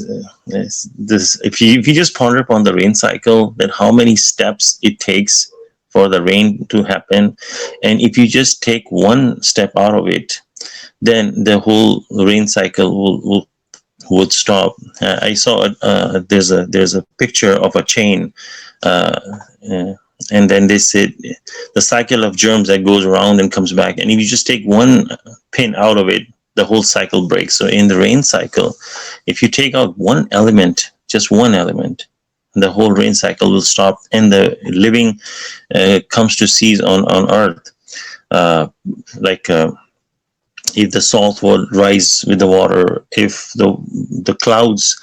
if you just ponder upon the rain cycle, that how many steps it takes for the rain to happen, and if you just take one step out of it, then the whole rain cycle would stop. I saw there's a picture of a chain. Uh, uh, and then they said the cycle of germs that goes around and comes back, and if you just take one pin out of it, the whole cycle breaks. So in the rain cycle, if you take out one element, just one element, the whole rain cycle will stop, and the living comes to cease on earth. uh, like if the salt will rise with the water, if the clouds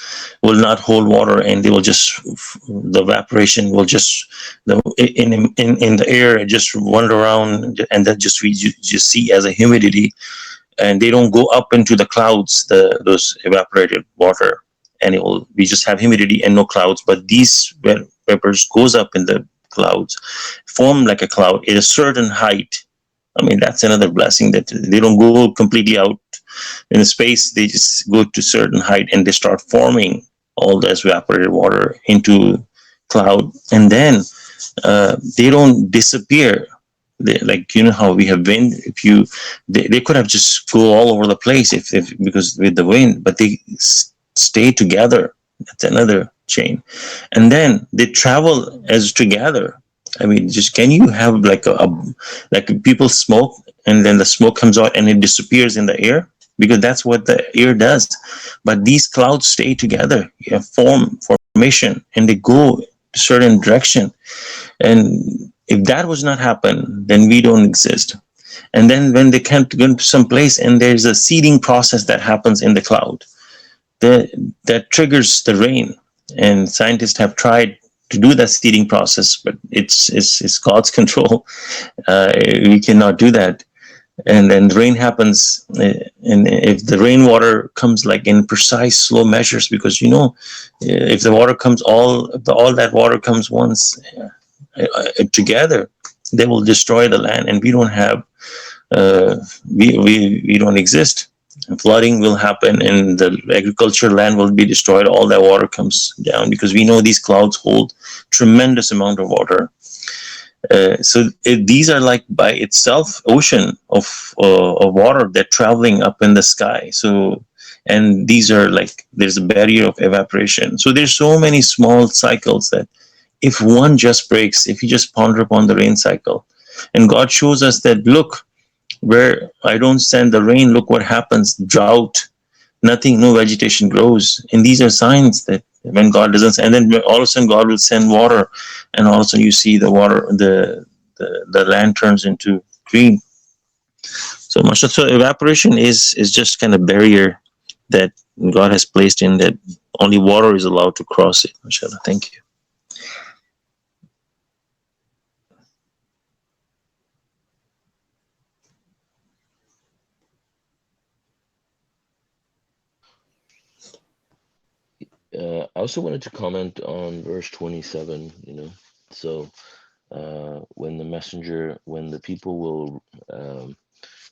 will not hold water, and they will just, the evaporation will just, in the air just wander around, and that just we just see as a humidity, and they don't go up into the clouds, those evaporated water, and it will, we just have humidity and no clouds, but these vapors goes up in the clouds, form like a cloud at a certain height. I mean, that's another blessing, that they don't go completely out in space. They just go to certain height and they start forming all this evaporated water into cloud, and then they don't disappear. Like, you know how we have wind. If you, they could have just go all over the place if because with the wind, but they stay together. That's another chain, and then they travel as together. I mean, just can you have like like people smoke, and then the smoke comes out and it disappears in the air, because that's what the air does. But these clouds stay together. You have formation, and they go a certain direction. And if that was not happen, then we don't exist. And then when they can't go to some place, and there's a seeding process that happens in the cloud, that triggers the rain. And scientists have tried to do that seeding process, but it's God's control. We cannot do that. And then the rain happens, and if the rainwater comes like in precise slow measures, because if the water comes all that water comes once together, they will destroy the land, and we don't have we don't exist. Flooding will happen and the agricultural land will be destroyed. All that water comes down because we know these clouds hold tremendous amount of water. These are like by itself ocean of water that traveling up in the sky. So and these are like there's a barrier of evaporation. So there's so many small cycles that if one just breaks, if you just ponder upon the rain cycle, and God shows us that look, where I don't send the rain, look what happens, drought, nothing, no vegetation grows. And these are signs that when God doesn't, and then all of a sudden God will send water, and all of a sudden you see the water, the land turns into green. So much. So evaporation is just kind of barrier that God has placed in that only water is allowed to cross it. Mashallah. Thank you. I also wanted to comment on verse 27, So, when the messenger, when the people will,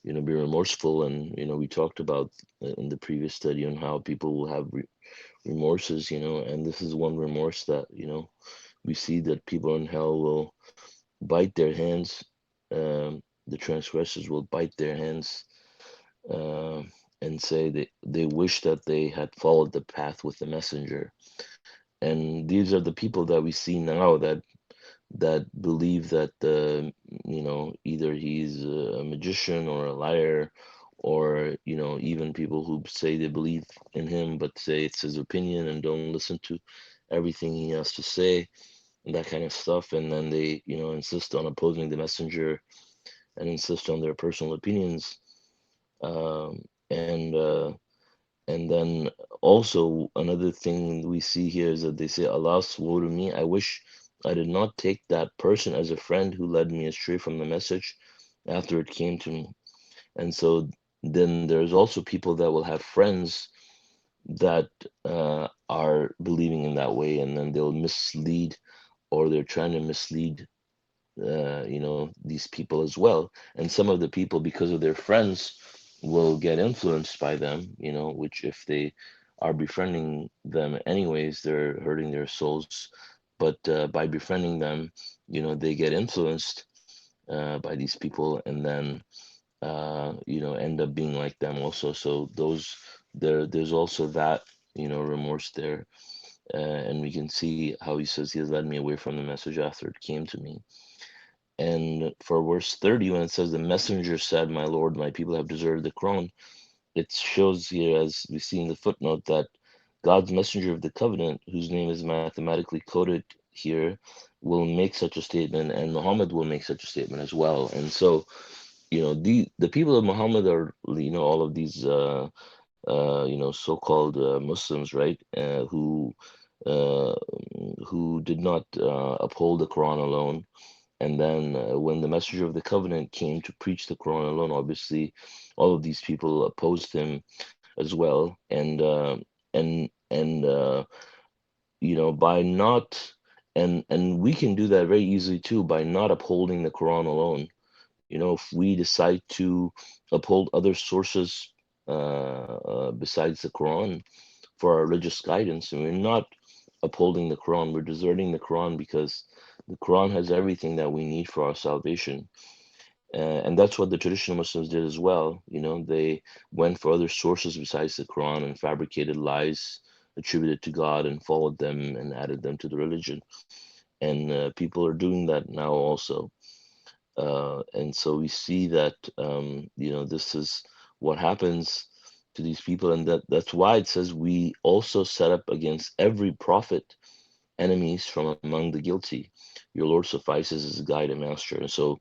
be remorseful, and, we talked about in the previous study on how people will have remorses, and this is one remorse that, we see that people in hell will bite their hands. The transgressors will bite their hands uh, and say they wish that they had followed the path with the messenger. And these are the people that we see now that believe that either he's a magician or a liar, or even people who say they believe in him but say it's his opinion and don't listen to everything he has to say, and that kind of stuff. And then they insist on opposing the messenger and insist on their personal opinions. um, and uh, and then also another thing we see here is that they say, Alas, woe to me! I wish I did not take that person as a friend who led me astray from the message after it came to me. And so then there's also people that will have friends that are believing in that way, and then they'll mislead, or they're trying to mislead these people as well. And some of the people, because of their friends, will get influenced by them, which if they are befriending them anyways, they're hurting their souls. But by befriending them, they get influenced by these people, and then end up being like them also. So there's also that remorse there. And we can see how he says, he has led me away from the message after it came to me. And for verse 30, when it says, the messenger said, My Lord, my people have deserted the crown, it shows here, as we see in the footnote, that God's messenger of the covenant, whose name is mathematically coded here, will make such a statement, and Muhammad will make such a statement as well. And so, the people of Muhammad are, all of these, so-called Muslims, right, uh, who did not uphold the Quran alone. And then when the messenger of the covenant came to preach the Quran alone, obviously all of these people opposed him as well. And by not, and we can do that very easily too, by not upholding the Quran alone. If we decide to uphold other sources besides the Quran for our religious guidance, and we're not upholding the Quran, we're deserting the Quran, because the Quran has everything that we need for our salvation. And that's what the traditional Muslims did as well. They went for other sources besides the Quran and fabricated lies attributed to God and followed them and added them to the religion. And people are doing that now also. And so we see that this is what happens to these people, and that's why it says, we also set up against every prophet enemies from among the guilty. Your Lord suffices as a guide and master. And so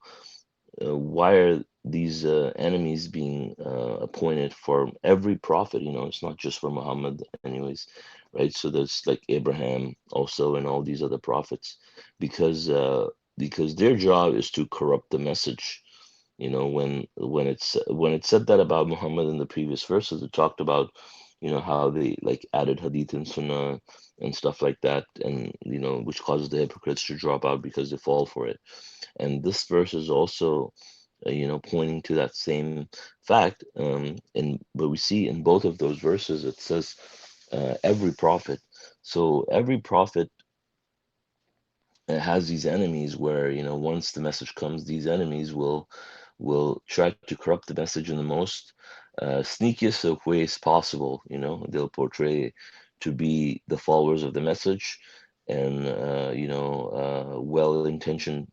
why are these enemies being appointed for every prophet? It's not just for Muhammad, anyways, right? So there's like Abraham also, and all these other prophets, because their job is to corrupt the message. When it said that about Muhammad in the previous verses, it talked about how they like added hadith and sunnah and stuff like that, and which causes the hypocrites to drop out because they fall for it. And this verse is also pointing to that same fact. But we see in both of those verses, it says every prophet. So every prophet has these enemies where, once the message comes, these enemies will try to corrupt the message in the most sneakiest of ways possible. They'll portray to be the followers of the message, and well-intentioned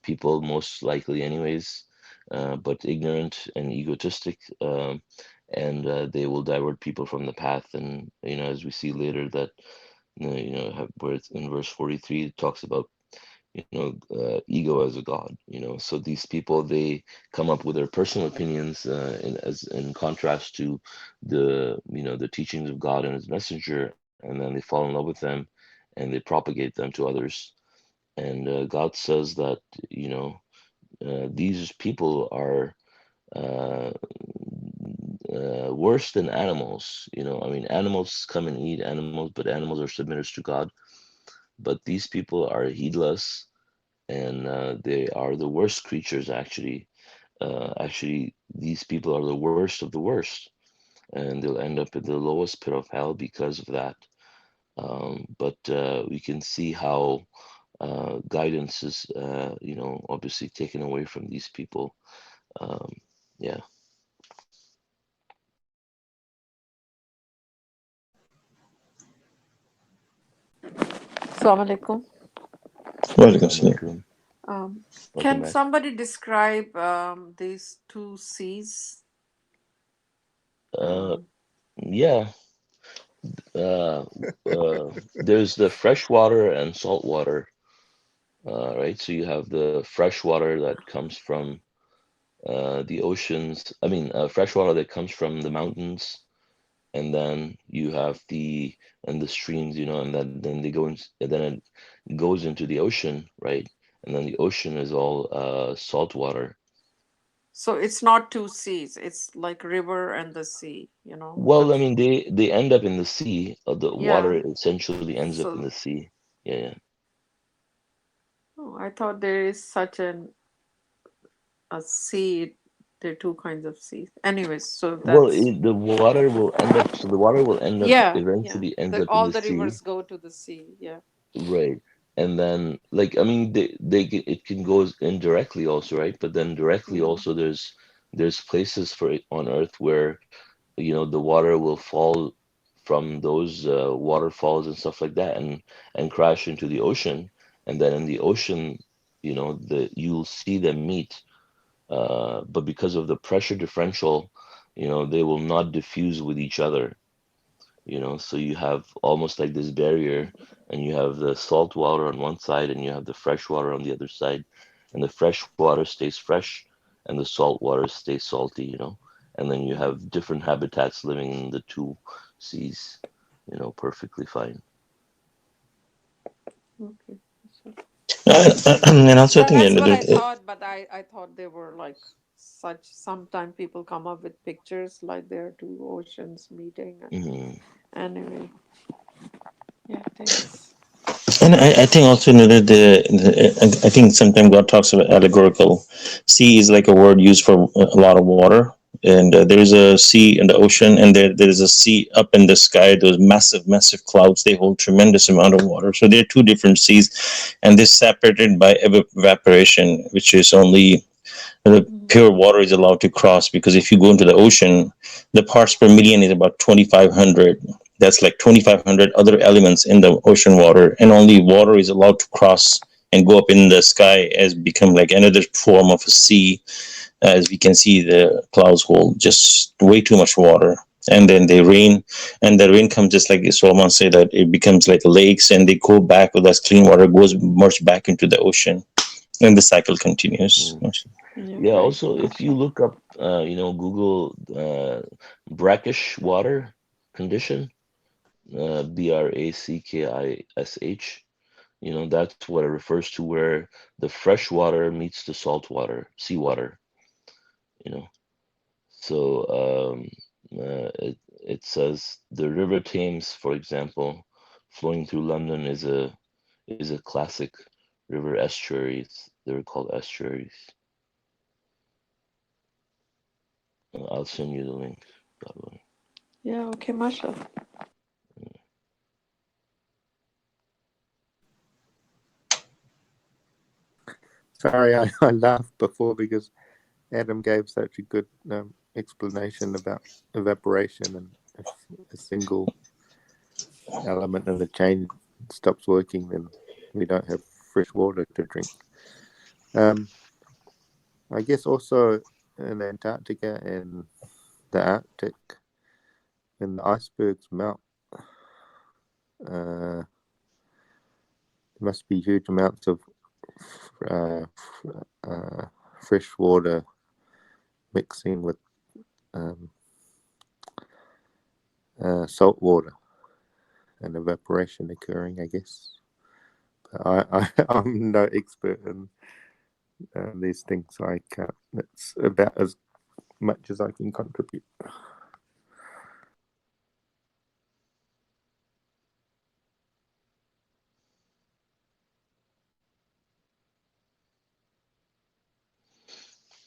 people, most likely anyways, but ignorant and egotistic, and they will divert people from the path. And as we see later that where it's in verse 43, it talks about ego as a god. So these people, they come up with their personal opinions, in contrast to the teachings of God and his messenger, and then they fall in love with them and they propagate them to others. And God says that these people are uh, worse than animals. I mean, animals come and eat animals, but animals are submitters to God. But these people are heedless, and they are the worst creatures, actually. Actually, these people are the worst of the worst, and they'll end up in the lowest pit of hell because of that. But we can see how guidance is, obviously taken away from these people. Um, yeah. Assalamu alaikum. Welcome, Assalamu Salim. alaikum. Welcome Can back. somebody describe these two seas? Uh, Um, yeah. Uh, there's the freshwater and saltwater, right? So you have the fresh water that comes from the oceans. I mean, fresh water that comes from the mountains, and then you have the streams, and then they go in, and then it goes into the ocean, right? And then the ocean is all salt water. so it's not two seas. It's like river and the sea. Well, I mean, they end up in the sea. The water Yeah. essentially ends up in the So sea. Yeah, yeah. I thought there is such a sea. There are two kinds of seas. Anyways, so Well, that's the water will end up. So the water will end up yeah, yeah. eventually ends up in All the the sea. rivers go to the sea. Yeah. Right. And then, like, I mean, it can go indirectly also, right? But then directly Mm. also, there's places for it on Earth where, the water will fall from those waterfalls and stuff like that, and crash into the ocean. And then in the ocean, you'll see them meet. But because of the pressure differential, they will not diffuse with each other. So you have almost like this barrier, and you have the salt water on one side and you have the fresh water on the other side, and the fresh water stays fresh and the salt water stays salty, and then you have different habitats living in the two seas, perfectly fine. Okay. So And also, I think that's what I that thought, but I thought they were like such. Sometimes people come up with pictures like there are two oceans meeting. Hmm. And anyway, yeah, thanks. and I think also that I think sometimes God talks about allegorical. Sea is like a word used for a lot of water, and there is a sea in the ocean, and there is a sea up in the sky. Those massive clouds, they hold tremendous amount of water. So there are two different seas, and they're separated by evaporation, which is only the Mm. pure water is allowed to cross, because if you go into the ocean, the parts per million is about 2,500. That's like 2,500 other elements in the ocean water, and only water is allowed to cross and go up in the sky as become like another form of a sea. As we can see, the clouds hold just way too much water, and then they rain, and the rain comes just like Solomon said, that it becomes like lakes, and they go back with that clean water goes merged back into the ocean, and the cycle continues. Yeah, Yeah, right. also, if you Okay. look up, Google brackish water condition, Brackish, that's what it refers to, where the fresh water meets the salt water, seawater, you know. So it says the River Thames, for example, flowing through London is a classic river estuaries. They're called estuaries. I'll send you the link. Yeah, okay, Masha. Sorry, I laughed before because Adam gave such a good explanation about evaporation, and if a single element of the chain stops working, then we don't have fresh water to drink. I guess also in Antarctica and the Arctic, when the icebergs melt, there must be huge amounts of fresh water mixing with salt water and evaporation occurring, I guess. I'm no expert in these things, so I can't. It's about as much as I can contribute.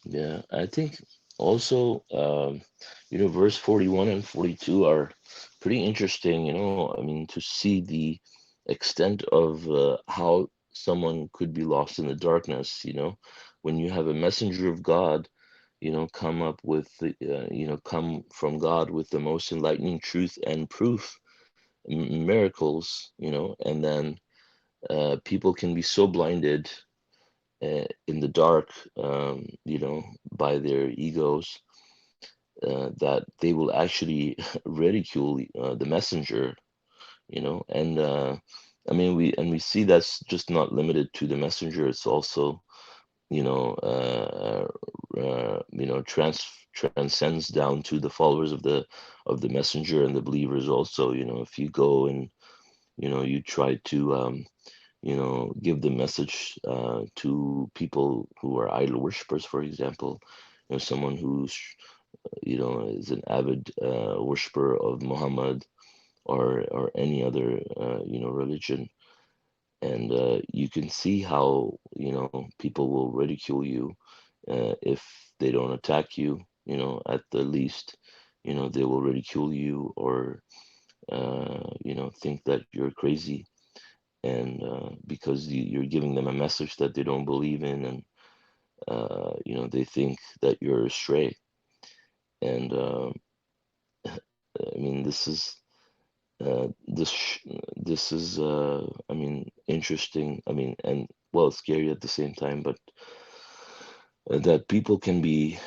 Yeah, I think also, verse 41 and 42 are pretty interesting, I mean, to see the extent of how someone could be lost in the darkness, when you have a messenger of God, come up with come from God with the most enlightening truth and proof, miracles, and then people can be so blinded in the dark, by their egos, that they will actually ridicule the messenger, and I mean, we see that's just not limited to the messenger. It's also, transcends down to the followers of the messenger and the believers also. If you go and you try to give the message to people who are idol worshippers, for example, someone who's is an avid worshiper of Muhammad or any other religion, and you can see how people will ridicule you if they don't attack you. At the least, they will ridicule you, or think that you're crazy, and because you're giving them a message that they don't believe in, and they think that you're astray. And I mean, this is I mean, interesting, I mean, and well, scary at the same time, but that people can be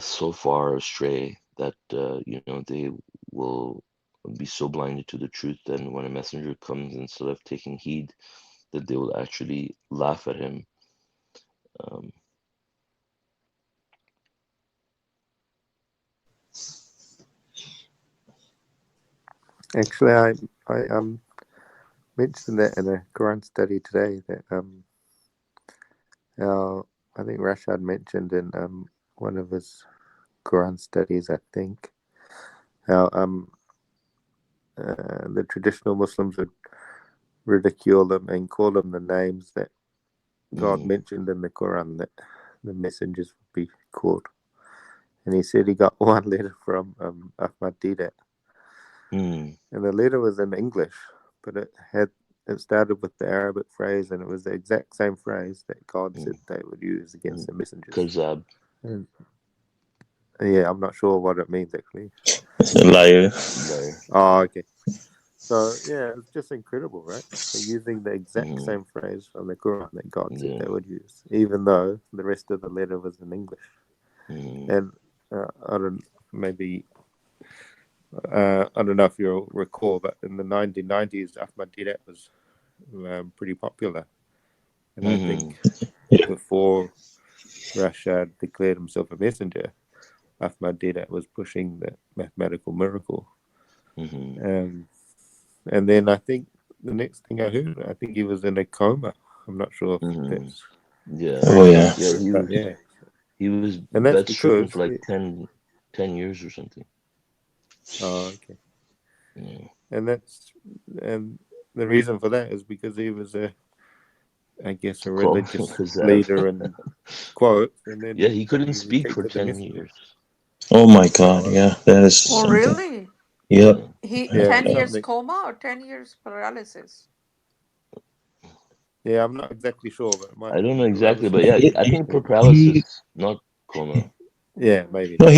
so far astray that they will be so blinded to the truth, and when a messenger comes, instead of taking heed, that they will actually laugh at him. Um, Actually, I mentioned that in a Quran study today, that how I think Rashad mentioned in one of his Quran studies, I think, how the traditional Muslims would ridicule them and call them the names that God mentioned in the Quran that the messengers would be called. And he said he got one letter from Ahmad Didat, and the letter was in English, but it started with the Arabic phrase, and it was the exact same phrase that God said they would use against the messengers. Kazab. And, yeah, I'm not sure what it means actually. Liar. Oh, okay. So yeah, it's just incredible, right? They're using the exact same phrase from the Quran that God said they would use, even though the rest of the letter was in English. And I don't know if you'll recall, but in the 1990s, Ahmad Didat was pretty popular, and I think before Rashad declared himself a messenger, Ahmad Didat was pushing the mathematical miracle. And then I think the next thing I heard, I think he was in a coma. I'm not sure if that's Yeah, he was and that's bedridden because for like 10 years or something. Oh, okay. Yeah. And the reason for that is because he was a religious leader and quote, and then yeah, he couldn't he speak for rejected the 10 messenger. years. Oh my God. Yeah, that is Oh, something. really? Yep. He Yeah, 10 it's years something. coma or 10 years paralysis? Yeah, I'm not exactly sure, but it might I be don't know exactly, but paralysis. yeah, He, I think he paralysis, not coma. Yeah, Mm. maybe. No,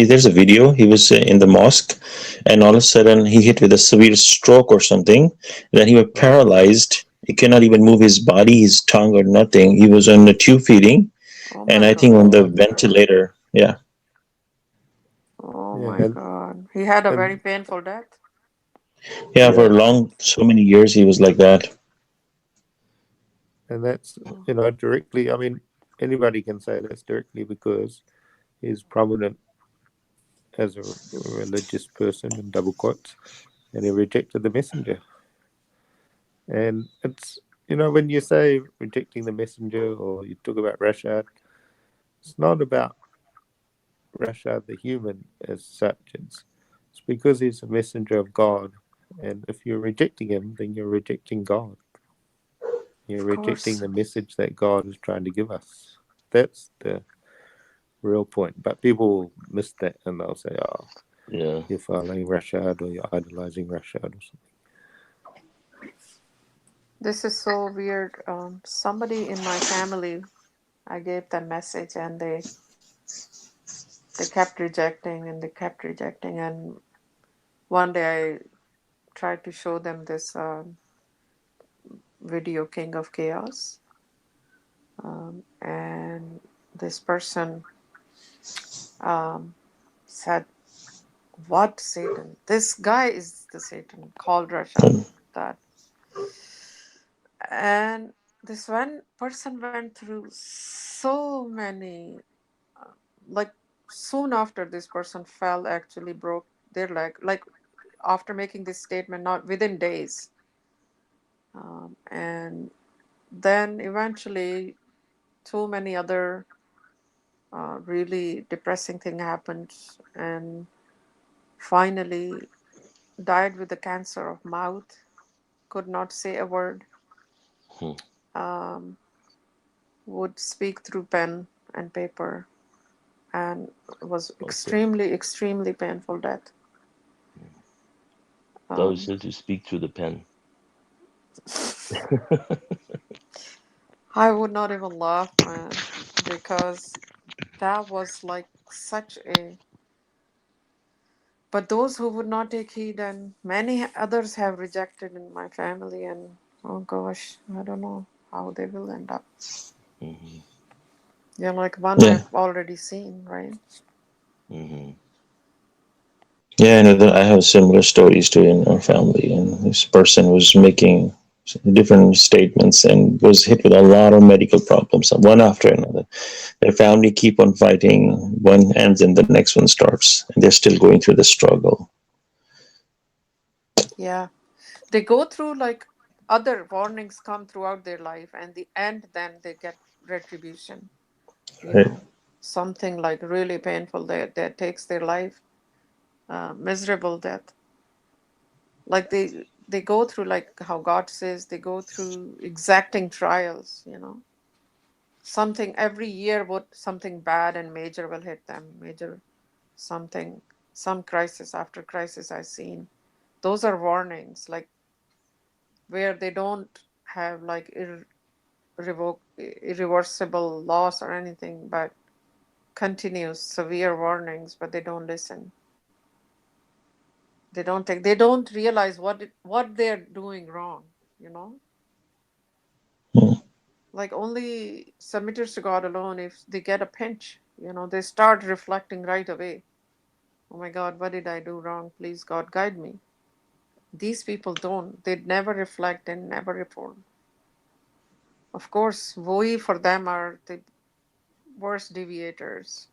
there's a video. He was in the mosque, and all of a sudden he hit with a severe stroke or something. Then he was Right. paralyzed. He cannot even move his body, his tongue, or nothing. He was on the tube feeding, Oh and my I think on God. the Oh, ventilator. Yeah, Oh yeah, my God. He had a very and painful death. yeah. For yeah, so many years, he was like that. and that's Oh, directly. I mean, anybody can say that's directly because he's prominent as a religious person in double quotes, and he rejected the messenger. And it's when you say rejecting the messenger or you talk about Rashad, it's not about Rashad the human as such. It's because he's a messenger of God, and if you're rejecting him, then you're rejecting God. You're of rejecting course. the message that God is trying to give us. That's the real point. But people will miss that and they'll say, "Oh, Yeah. you're following Rashad or you're idolizing Rashad or something." This is so weird. Somebody in my family, I gave them message and they kept rejecting and they kept rejecting. And one day I tried to show them this video, King of Chaos. And this person um, said, "What Satan? This guy is the Satan," called Rashad that. And this one person went through so many, like soon after this person fell, actually broke their leg, like after making this statement, not within days. And then eventually, too many other really depressing thing happened, and finally died with the cancer of mouth, could not say a word, Hmm. um, would speak through pen and paper, and was Okay. extremely, extremely painful death. That was Um, said to speak through the pen. I would not even laugh, man, because that was like such a. But those who would not take heed, and many others have rejected in my family, and oh gosh, I don't know how they will end up. Hmm. Yeah, like one Yeah, I've already seen, right? Hmm. yeah. I have similar stories too in our family, and this person was making different statements and was hit with a lot of medical problems, one after another. Their family keep on fighting. One ends and the next one starts, and they're still going through the struggle. Yeah. They go through like other warnings come throughout their life, and the end, then they get retribution, you Right? know, something like really painful that takes their life, miserable death. Like they go through, like how God says, they go through exacting trials, something every year, what something bad and major will hit them, major something, some crisis after crisis I've seen. Those are warnings, like where they don't have like irreversible loss or anything, but continuous severe warnings, but they don't listen. They don't realize what they're doing wrong, you know? Hmm. Like only submitters to God alone, if they get a pinch, they start reflecting right away. Oh my God, what did I do wrong? Please, God, guide me. These people don't. They never reflect and never reform. Of course, we for them are the worst deviators.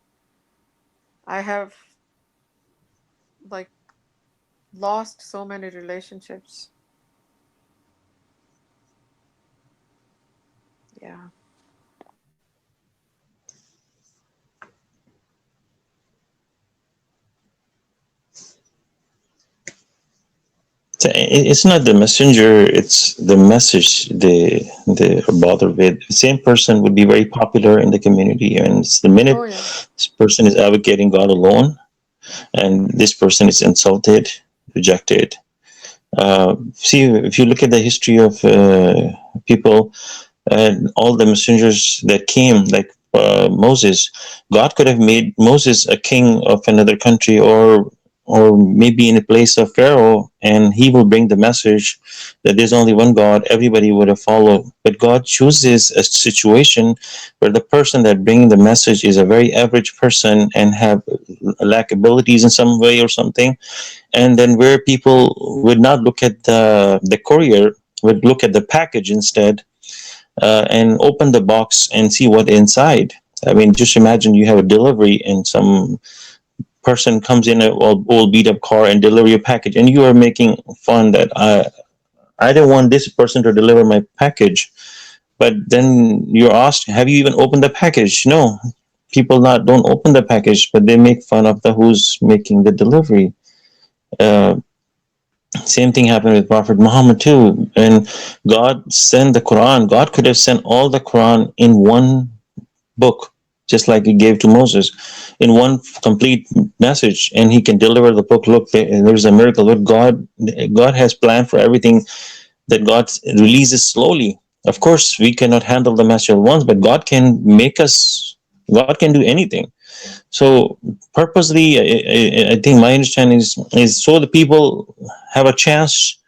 I have like lost so many relationships. Yeah. So it's not the messenger, it's the message they bother with. The same person would be very popular in the community, and it's the minute Oh yeah. this person is advocating God alone, and this person is insulted, rejected. See, if you look at the history of people and all the messengers that came, like Moses, God could have made Moses a king of another country, or maybe in a place of Pharaoh, and he will bring the message that there's only one God. Everybody would have followed, but God chooses a situation where the person that bringing the message is a very average person and have lack abilities in some way or something, and then where people would not look at the courier, would look at the package instead, and open the box and see what inside. I mean, just imagine you have a delivery and some person comes in a old beat up car and deliver your package, and you are making fun that I don't want this person to deliver my package. But then you're asked, have you even opened the package? No. People not don't open the package, but they make fun of the who's making the delivery. Uh, Same thing happened with Prophet Muhammad too. And God sent the Quran. God could have sent all the Quran in one book, just like he gave to Moses, in one complete message, and he can deliver the book. Look, there's a miracle. But God has planned for everything, that God releases slowly. Of course, we cannot handle the message at once, but God can make us. God can do anything. So purposely, I think my understanding is so the people have a chance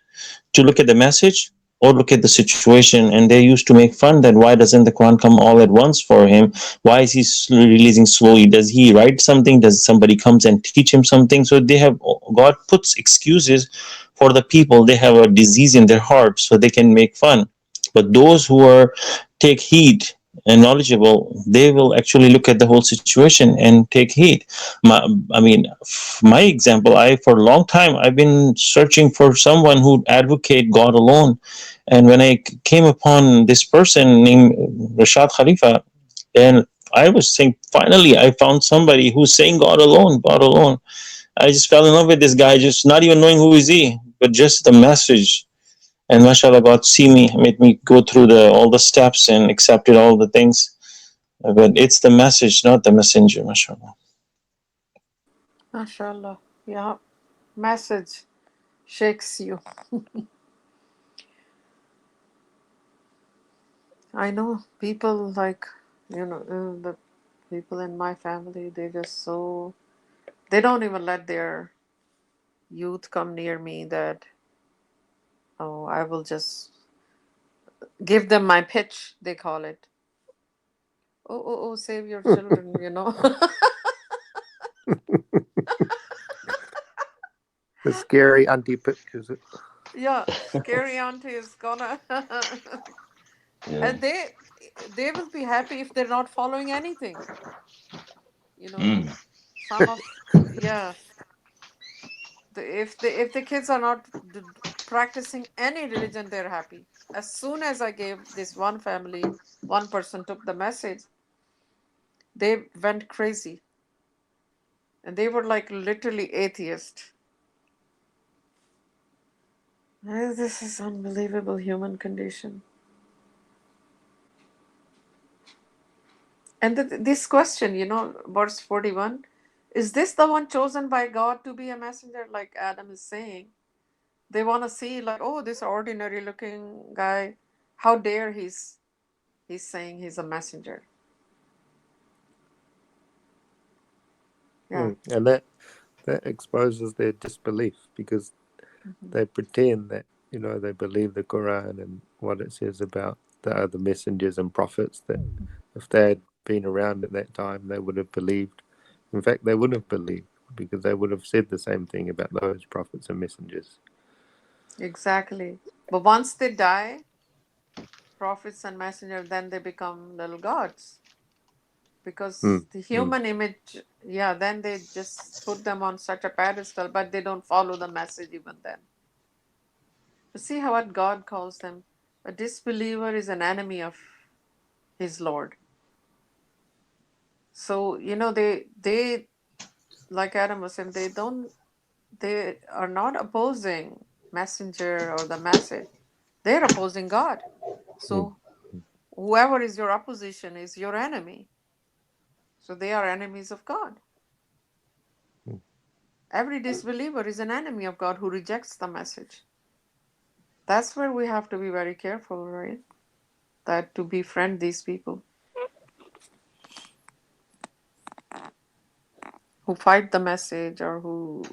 to look at the message or look at the situation, and they used to make fun that why doesn't the Quran come all at once for him? Why is he releasing slowly? Does he write something? Does somebody comes and teach him something? So they have, God puts excuses for the people. They have a disease in their heart, so they can make fun. But those who are take heed and knowledgeable, they will actually look at the whole situation and take heed. I mean, my example, I for a long time I've been searching for someone who advocate God alone, and when I came upon this person named Rashad Khalifa, and I was saying, finally I found somebody who's saying God alone, God alone. I just fell in love with this guy, just not even knowing who is he, but just the message. And mashallah, God see me, made me go through the all the steps and accepted all the things. But it's the message, not the messenger, mashallah. Masha Allah. Yeah. Message shakes you. I know people like, the people in my family, they just so, they don't even let their youth come near me that, oh, I will just give them my pitch, they call it. Oh, oh, oh, save your children. The scary auntie pictures. Yeah, scary auntie is gonna. Yeah. And they will be happy if they're not following anything. You know, Mm. some of, yeah, if the kids are not practicing any religion, they're happy. As soon as I gave this one family, one person took the message, they went crazy, and they were like literally atheist. This is unbelievable human condition. And this question, verse 41, is this the one chosen by God to be a messenger, like Adam is saying? They want to see, like, oh, this ordinary looking guy, how dare he's saying he's a messenger. Yeah. And that exposes their disbelief, because Mhm. they pretend that they believe the Quran and what it says about the other messengers and prophets, that if they had been around at that time they would have believed. In fact, they wouldn't have believed, because they would have said the same thing about those prophets and messengers. Exactly. But once they die, prophets and messengers, then they become little gods. Because Mm, the mm. human image, yeah, then they just put them on such a pedestal, but they don't follow the message even then. But see how what God calls them. A disbeliever is an enemy of his Lord. So, they like Adam was saying, they are not opposing messenger or the message, they're opposing God. So whoever is your opposition is your enemy. So they are enemies of God. Every disbeliever is an enemy of God who rejects the message. That's where we have to be very careful, right? That to befriend these people who fight the message or who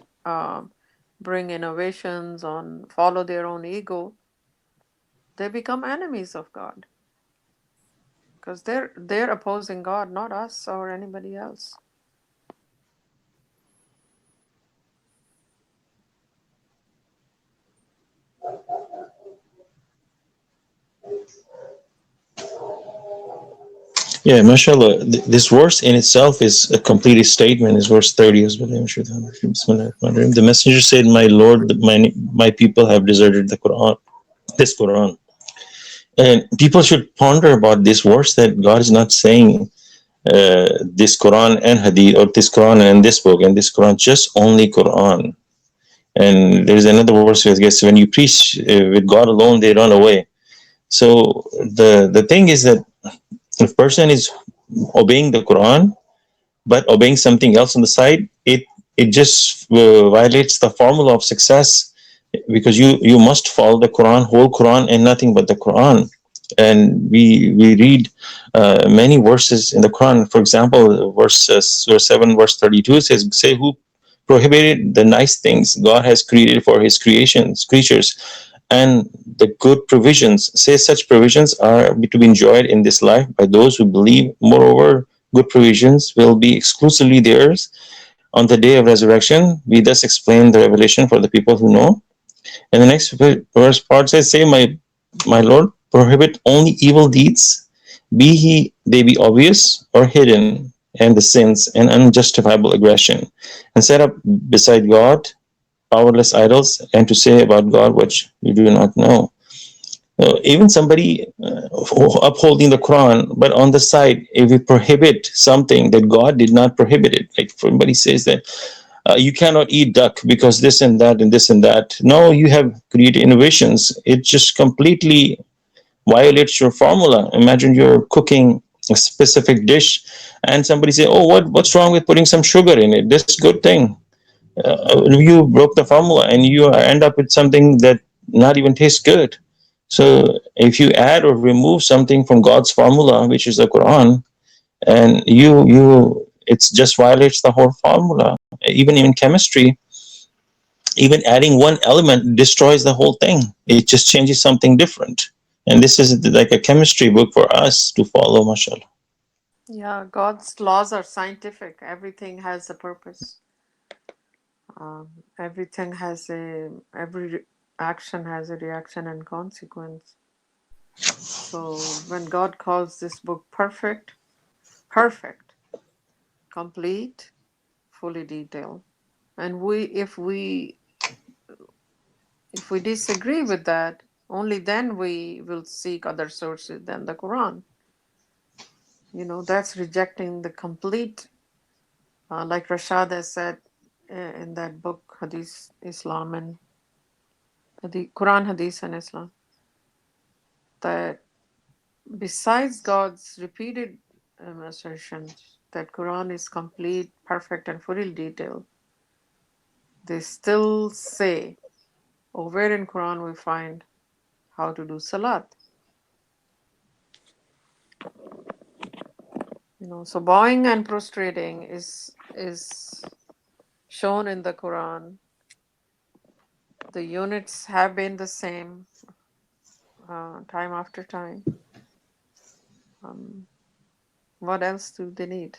bring innovations on follow their own ego, they become enemies of God because they're opposing God, not us or anybody else. Yeah, Masha Allah. This verse in itself is a complete statement. Is verse 30. The messenger said, "My Lord, my people have deserted the Quran." This Quran, and people should ponder about this verse that God is not saying this Quran and Hadith or this Quran and this book and this Quran, just only Quran. And there's another verse where I guess when you preach with God alone, they run away. So the thing is that if person is obeying the Quran but obeying something else on the side, it just violates the formula of success, because you must follow the Quran, whole Quran, and nothing but the Quran. And we read many verses in the Quran. For example, verse 7, verse 32 says, "Say who prohibited the nice things God has created for His creatures, and the good provisions. Say such provisions are to be enjoyed in this life by those who believe. Moreover, good provisions will be exclusively theirs on the day of resurrection. We thus explain the revelation for the people who know." And the next verse part says, "Say, my Lord, prohibit only evil deeds, they be obvious or hidden, and the sins and unjustifiable aggression, and set up beside God powerless idols, and to say about God what you do not know." Even somebody upholding the Quran, but on the side, if we prohibit something that God did not prohibit it, like somebody says that you cannot eat duck because this and that and this and that. No, you have created innovations. It just completely violates your formula. Imagine you're cooking a specific dish, and somebody say, "Oh, what's wrong with putting some sugar in it? This good thing." You broke the formula, and you end up with something that not even tastes good. So if you add or remove something from God's formula, which is the Quran, and it just violates the whole formula. Even in chemistry, even adding one element destroys the whole thing. It just changes something different. And this is like a chemistry book for us to follow, mashallah. Yeah, God's laws are scientific. Everything has a purpose. Everything has every action has a reaction and consequence. So when God calls this book perfect, complete, fully detailed, and if we disagree with that, only then we will seek other sources than the Quran. That's rejecting the complete, like Rashad has said in that book, Hadith, Islam, and the Quran, Hadith, and Islam, that besides God's repeated assertions that Quran is complete, perfect, and fully detailed, they still say, where in Quran we find how to do salat. So bowing and prostrating is shown in the Quran. The units have been the same time after time. What else do they need?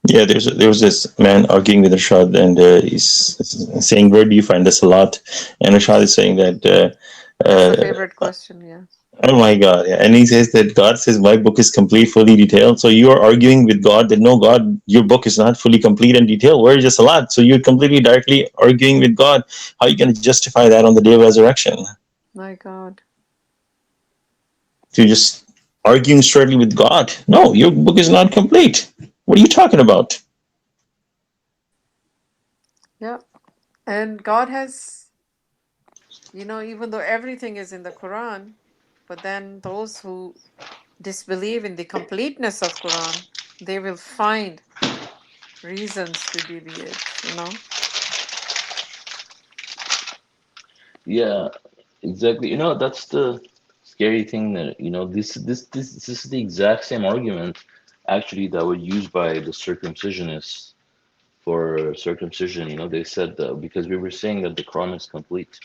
Yeah, there was this man arguing with Rashad, and he's saying, "Where do you find the salat?" And Rashad is saying that. That's a favorite question, yeah. Oh my God! Yeah. And he says that God says my book is complete, fully detailed. So you are arguing with God that no, God, your book is not fully complete and detailed. Where is the salat? So you're completely directly arguing with God. How are you going to justify that on the day of resurrection? My God. You're just arguing straightly with God. No, your book is not complete. What are you talking about? And God has, even though everything is in the Quran, but then those who disbelieve in the completeness of Quran, they will find reasons to deviate. Yeah, exactly. That's the scary thing that, this is the exact same argument actually that was used by the circumcisionists for circumcision. They said that because we were saying that the Quran is complete,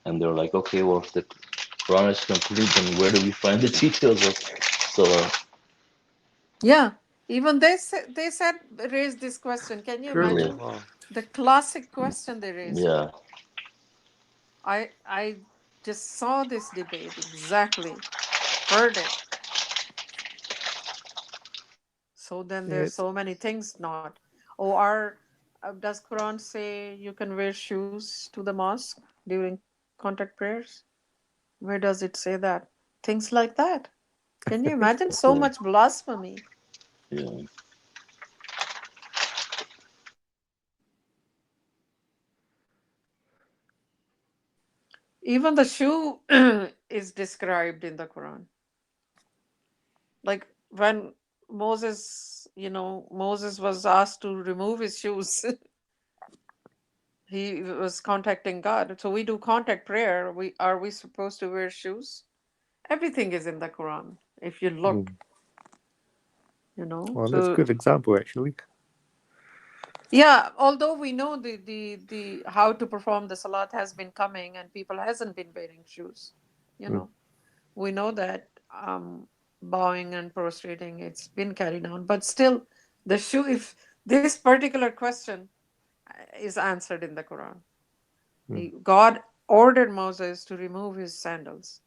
and they're like, okay, well, if the Quran is complete, then where do we find the details of Salah? Yeah, even they said raised this question. Can you True. Yeah, imagine Wow. the classic question they raised? yeah, I just saw this debate exactly, heard it. So then Yeah, there's it's so many things not. Oh, does Quran say you can wear shoes to the mosque during contact prayers? Where does it say that? Things like that. Can you imagine so yeah, much blasphemy? yeah. Even the shoe is described in the Quran. Like when Moses was asked to remove his shoes. He was contacting God. So we do contact prayer. We supposed to wear shoes? Everything is in the Quran. If you look, mm. you know. Well, that's a So good example, actually. yeah, although we know the how to perform the salat has been coming and people hasn't been wearing shoes, you Mm. know. We know that bowing and prostrating it's been carried on, but still the shoe, if this particular question is answered in the Quran. Mm. God ordered Moses to remove his sandals.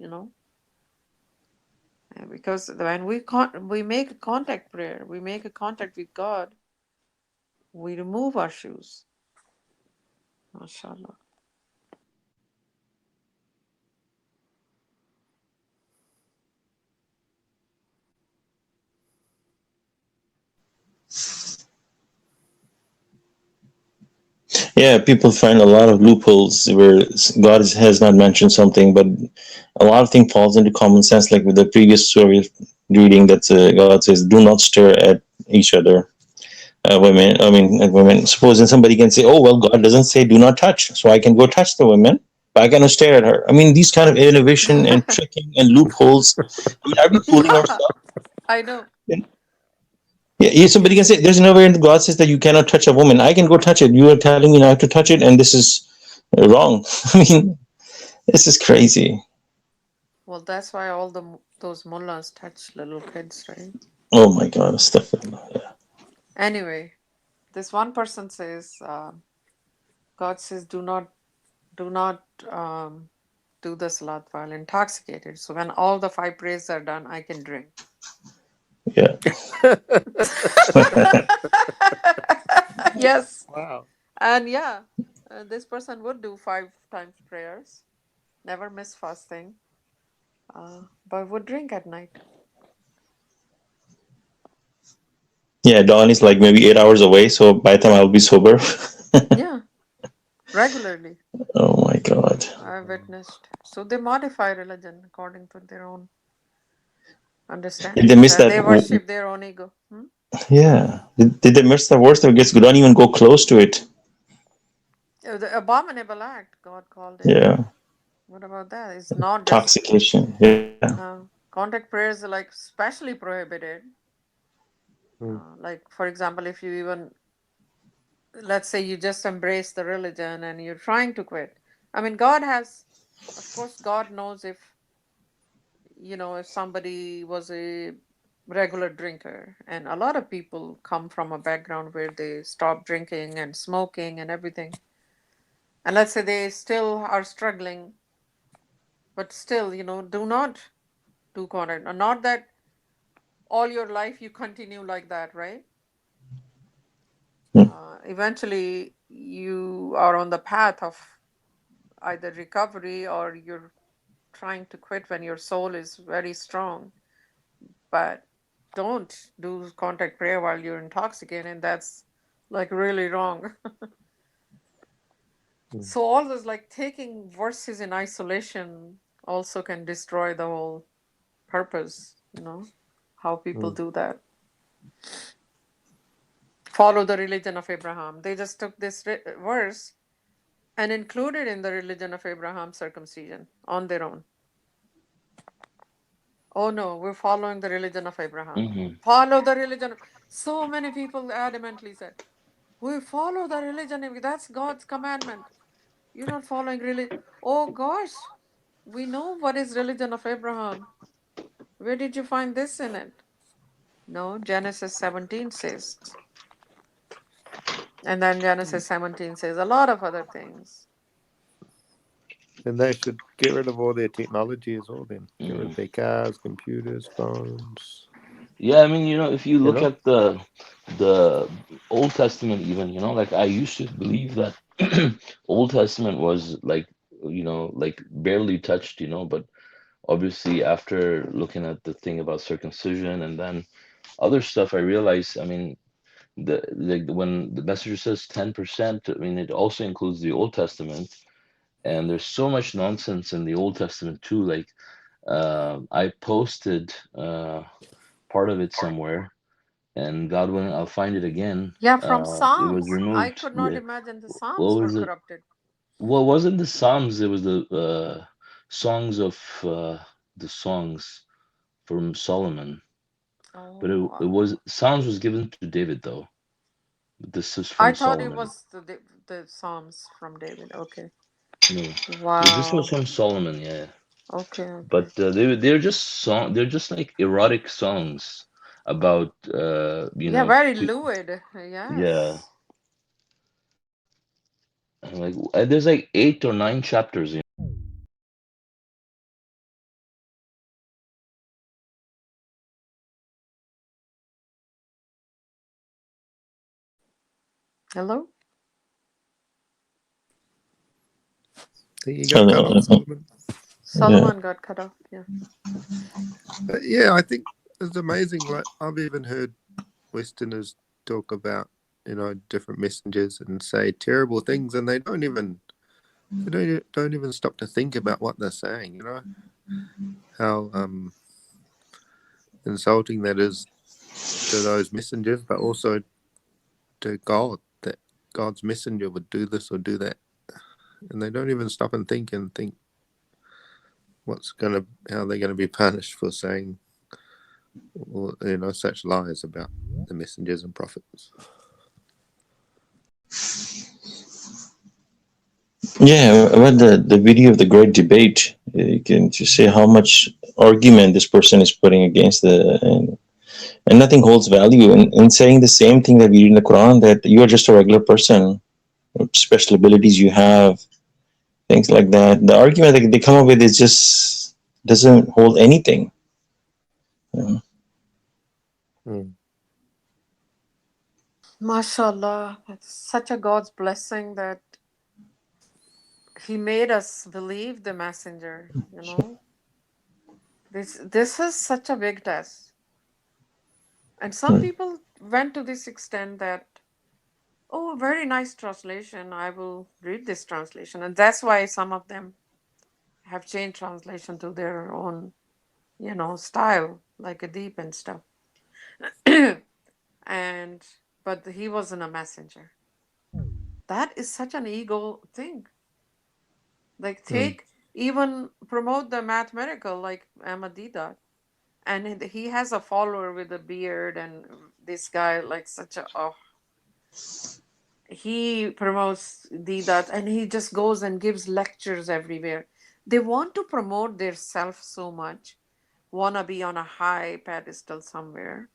Because when we make a contact prayer, we make a contact with God, we remove our shoes. Masha Allah. Yeah, people find a lot of loopholes where has not mentioned something, but a lot of things falls into common sense. Like with the previous story reading, that God says, "Do not stare at each other." Women, I mean, women. Supposing somebody can say, "Oh well, God doesn't say do not touch, so I can go touch the women, but I cannot stare at her." I mean, these kind of innovation and tricking and loopholes. I mean, are we fooling Yeah, ourselves? I know. Yeah, somebody can say, "There's nowhere in the God says that you cannot touch a woman. I can go touch it. You are telling me not to touch it, and this is wrong." I mean, this is crazy. Well, that's why all those mullahs touch little kids, right? Oh my God, stuff. Anyway, this one person says, God says, do not do the salat while intoxicated. So when all the 5 prayers are done, I can drink. Yeah. Yes, Wow. and yeah, this person would do 5 times prayers, never miss fasting, but would drink at night. Yeah, dawn is like maybe 8 hours away, so by the time I'll be sober. Yeah, regularly. Oh my God. I've witnessed. So they modify religion according to their own Did they understandings, miss and that? they worship their own ego. Yeah. Did they miss the worst? I guess don't even go close to it. The abominable act, God called it. Yeah. What about that? It's not just Intoxication. Yeah. contact prayers are like specially prohibited. Mm. Like for example, if you even, let's say you just embrace the religion and you're trying to quit. I mean, God has, of course, God knows if somebody was a regular drinker, and a lot of people come from a background where they stop drinking and smoking and everything. And let's say they still are struggling, but still, do not do contact. Not that all your life you continue like that, right? Hmm. Eventually, you are on the path of either recovery or you're trying to quit when your soul is very strong. But don't do contact prayer while you're intoxicated. That's like really wrong. So all this, like taking verses in isolation also can destroy the whole purpose, how people do that. Follow the religion of Abraham. They just took this verse and included in the religion of Abraham circumcision on their own. Oh no, we're following the religion of Abraham. Mm-hmm. Follow the religion. So many people adamantly said, we follow the religion. That's God's commandment. You're not following religion. Oh gosh, we know what is religion of Abraham. Where did you find this in it? No, Genesis 17 says. And then Genesis 17 says a lot of other things. And they should get rid of all their technology as well. Then get rid Mm-hmm. of their cars, computers, phones. Yeah, I mean, if you You look know. at the Old Testament, even, like I used to believe that Old Testament was like barely touched, but obviously after looking at the thing about circumcision and then other stuff, I realized, I mean, when the messenger says 10%, I mean, it also includes the Old Testament, and there's so much nonsense in the Old Testament too. Like, I posted part of it somewhere, and God willing, I'll find it again. Yeah, from It was Psalms. I removed. could not Yeah. imagine the What Psalms were was it? corrupted. Well, it wasn't the Psalms. It was songs of the songs from Solomon. But it Oh, was Psalms was given to David though. But this is from I thought it Solomon. was the Psalms from David. Okay. No, this was Wow. from Solomon. Yeah, Okay, okay. but they're just like erotic songs about Yeah, very lewd. yeah, Yes. and like there's like 8 or 9 chapters. Hello? You got cut off, Solomon. Yeah. Solomon got cut off. Yeah. But yeah, I think it's amazing. Like I've even heard Westerners talk about different messengers and say terrible things, and they don't even stop to think about what they're saying. How insulting that is to those messengers, but also to God, that God's messenger would do this or do that, and they don't even stop and think how they're gonna be punished for saying such lies about the messengers and prophets. Yeah, I read the video of the great debate. You can just see how much argument this person is putting against and nothing holds value. And saying the same thing that we read in the Quran, that you are just a regular person, special abilities you have, things like that. The argument that they come up with is just doesn't hold anything. You know? Masha Allah. It's such a God's blessing that He made us believe the messenger. This is such a big test. And some Hmm. people went to this extent that, oh, very nice translation. I will read this translation. And that's why some of them have changed translation to their own, style, like a deep and stuff. and but he wasn't a messenger. That is such an ego thing. Like take even promote the mathematical like Ahmadida. And he has a follower with a beard, and this guy like such a he promotes the that, and he just goes and gives lectures everywhere. They want to promote their self so much, wanna be on a high pedestal somewhere,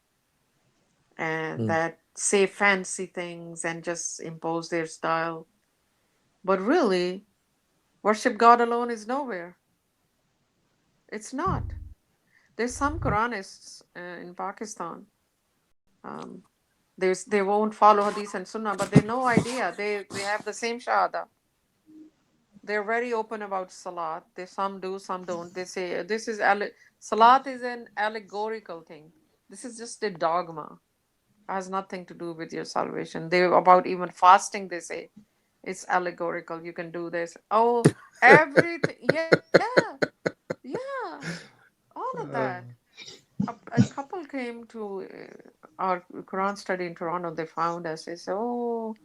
and that say fancy things and just impose their style. But really, worship God alone is nowhere. It's not. There's some Quranists in Pakistan. Um, they won't follow Hadith and Sunnah, but they no idea. They have the same Shahada. They're very open about Salat. They some do, some don't. They say Salat is an allegorical thing. This is just a dogma. It has nothing to do with your salvation. They about even fasting. They say It's allegorical. You can do this. Oh, everything. Yeah, yeah, all of that. Uh, A couple came to our Quran study in Toronto. They found us. They said, "Oh,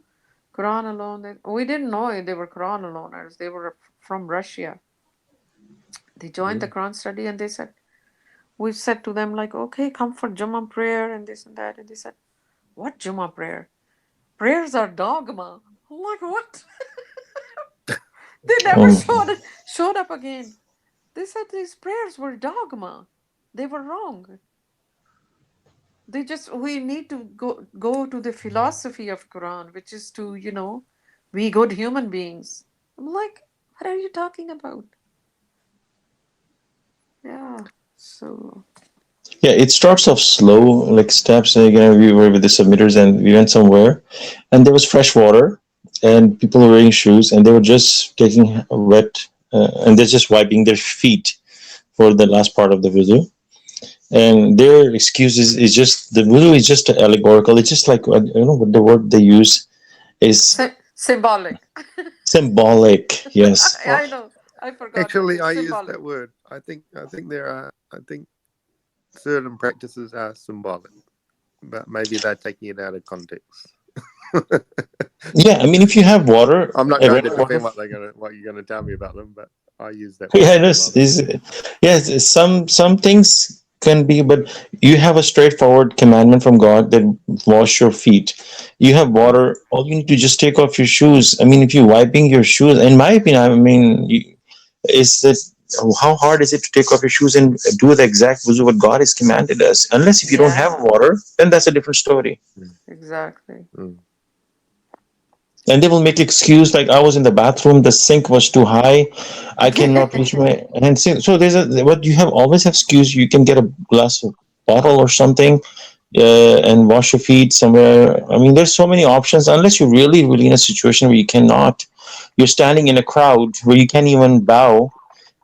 Quran alone." We didn't know they were Quran aloners. They were from Russia. They joined the Quran study and they said, we said to them like, "Okay, come for Jummah prayer and this and that." And they said, "What Jummah prayer? Prayers are dogma." I'm like, what? They never Oh, showed up again. They said these prayers were dogma. They were wrong. They just we need to go to the philosophy of Quran, which is to, be good human beings. I'm like, what are you talking about? Yeah. So yeah, it starts off slow, like steps. We were with the submitters and we went somewhere, and there was fresh water, and people were wearing shoes, and they were just taking wet, and they're just wiping their feet for the last part of the wuzu. And their excuse is just the wuzu is just allegorical. It's just like I don't know what the word they use is symbolic. symbolic. Yes. I know. I forgot the actually, word. I use Symbolic. that word. I think certain practices are symbolic, but maybe they're taking it out of context. Yeah, I mean, if you have water, I'm not going to water. defend what you're gonna tell me about them, but I use that word Yeah, symbolic. yes. Some things can be, but you have a straightforward commandment from God that wash your feet. You have water. All you need to just take off your shoes. I mean, if you're wiping your shoes, in my opinion, I mean, is that how hard is it to take off your shoes and do the exact wuzu what God has commanded us? Unless if you don't have Yeah, water, then that's a different story. Mm, exactly. mm, And they will make excuse like I was in the bathroom, the sink was too high, I cannot reach my hand. So there's a what you have always have excuse. You can get a glass of bottle or something, and wash your feet somewhere. I mean, there's so many options. Unless you're really in a situation where you cannot, you're standing in a crowd where you can't even bow,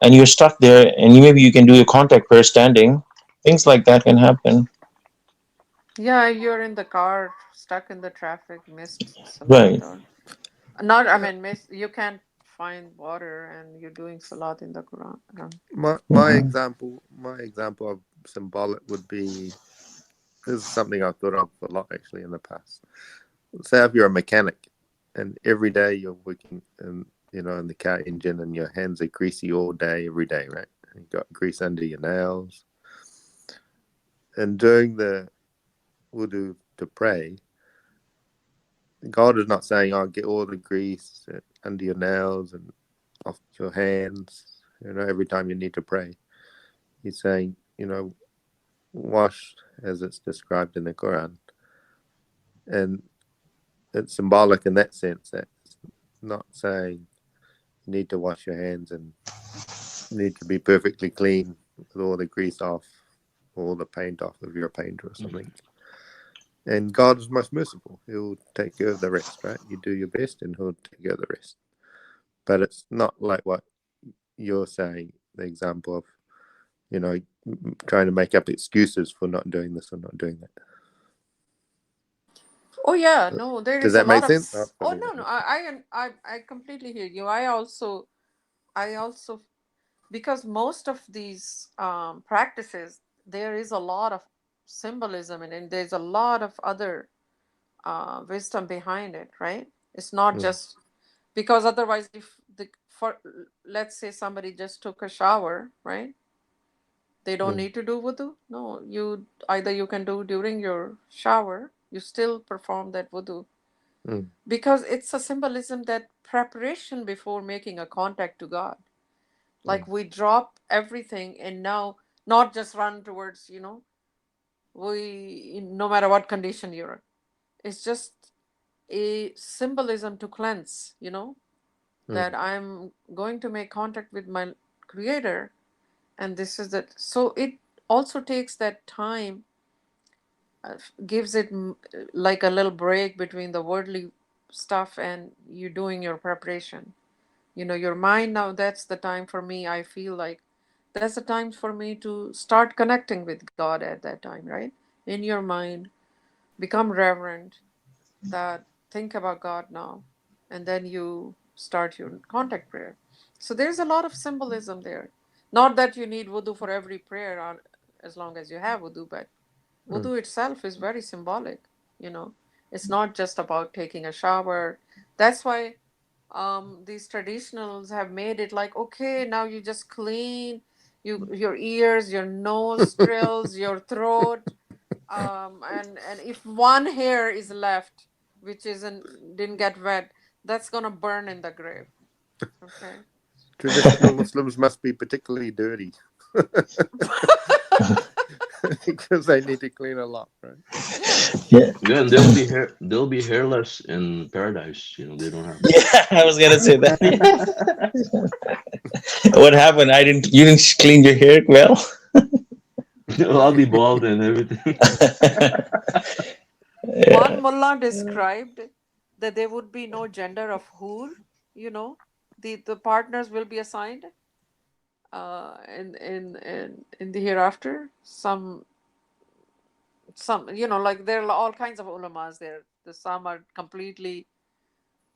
and you're stuck there, and maybe you can do your contact prayer standing. Things like that can happen. Yeah, you're in the car, stuck in the traffic, missed salat, Right. or not. I mean, miss. You can't find water, and you're doing salat in the Quran. Mhm. My example of symbolic would be this is something I've thought of a lot actually in the past. Say if you're a mechanic and every day you're working in the car engine and your hands are greasy all day, every day, right? And you got grease under your nails. And during the wudu to pray, God is not saying, "Oh, get all the grease under your nails and off your hands," every time you need to pray. He's saying, wash as it's described in the Quran. And it's symbolic in that sense that it's not saying you need to wash your hands and need to be perfectly clean with all the grease off, all the paint off if you're a painter or something. And God is most merciful. He'll take care of the rest, right? You do your best and he'll take care of the rest. But it's not like what you're saying, the example of, trying to make up excuses for not doing this or not doing that. Oh yeah, no, there Does is a that make lot of. sense? Oh Probably no, not. no, I completely hear you. I also because most of these practices, there is a lot of symbolism in it, and there's a lot of other wisdom behind it, right? It's not Mm, just because otherwise, if the for let's say somebody just took a shower, right? They don't mm, need to do wudu. No, you can do during your shower. You still perform that wudu mm, because it's a symbolism that preparation before making a contact to God. mm, Like we drop everything and now not just run towards, we no matter what condition you're in. It's just a symbolism to cleanse, mm, that I'm going to make contact with my creator, and this is that. So it also takes that time, gives it like a little break between the worldly stuff and you doing your preparation. Your mind now, that's the time for me. I feel like that's the time for me to start connecting with God at that time, right? In your mind, become reverent, that think about God now. and then you start your contact prayer. So there's a lot of symbolism there. Not that you need wudu for every prayer, or as long as you have wudu, but wudu itself is very symbolic. You know, it's not just about taking a shower. That's why these traditionals have made it like, okay, now you just clean your ears, your nostrils, your throat, and if one hair is left, which didn't get wet, that's gonna burn in the grave. Okay. Traditional Muslims must be particularly dirty because they need to clean a lot, right? Yeah. Yeah, and they'll be hairless in paradise. You know, they don't have. Yeah, I was gonna say that. What happened? You didn't clean your hair well. I'll be bald and everything. One mullah described that there would be no gender of hur, you know, the partners will be assigned in the hereafter. Some, you know, like there are all kinds of ulamas there. Some are completely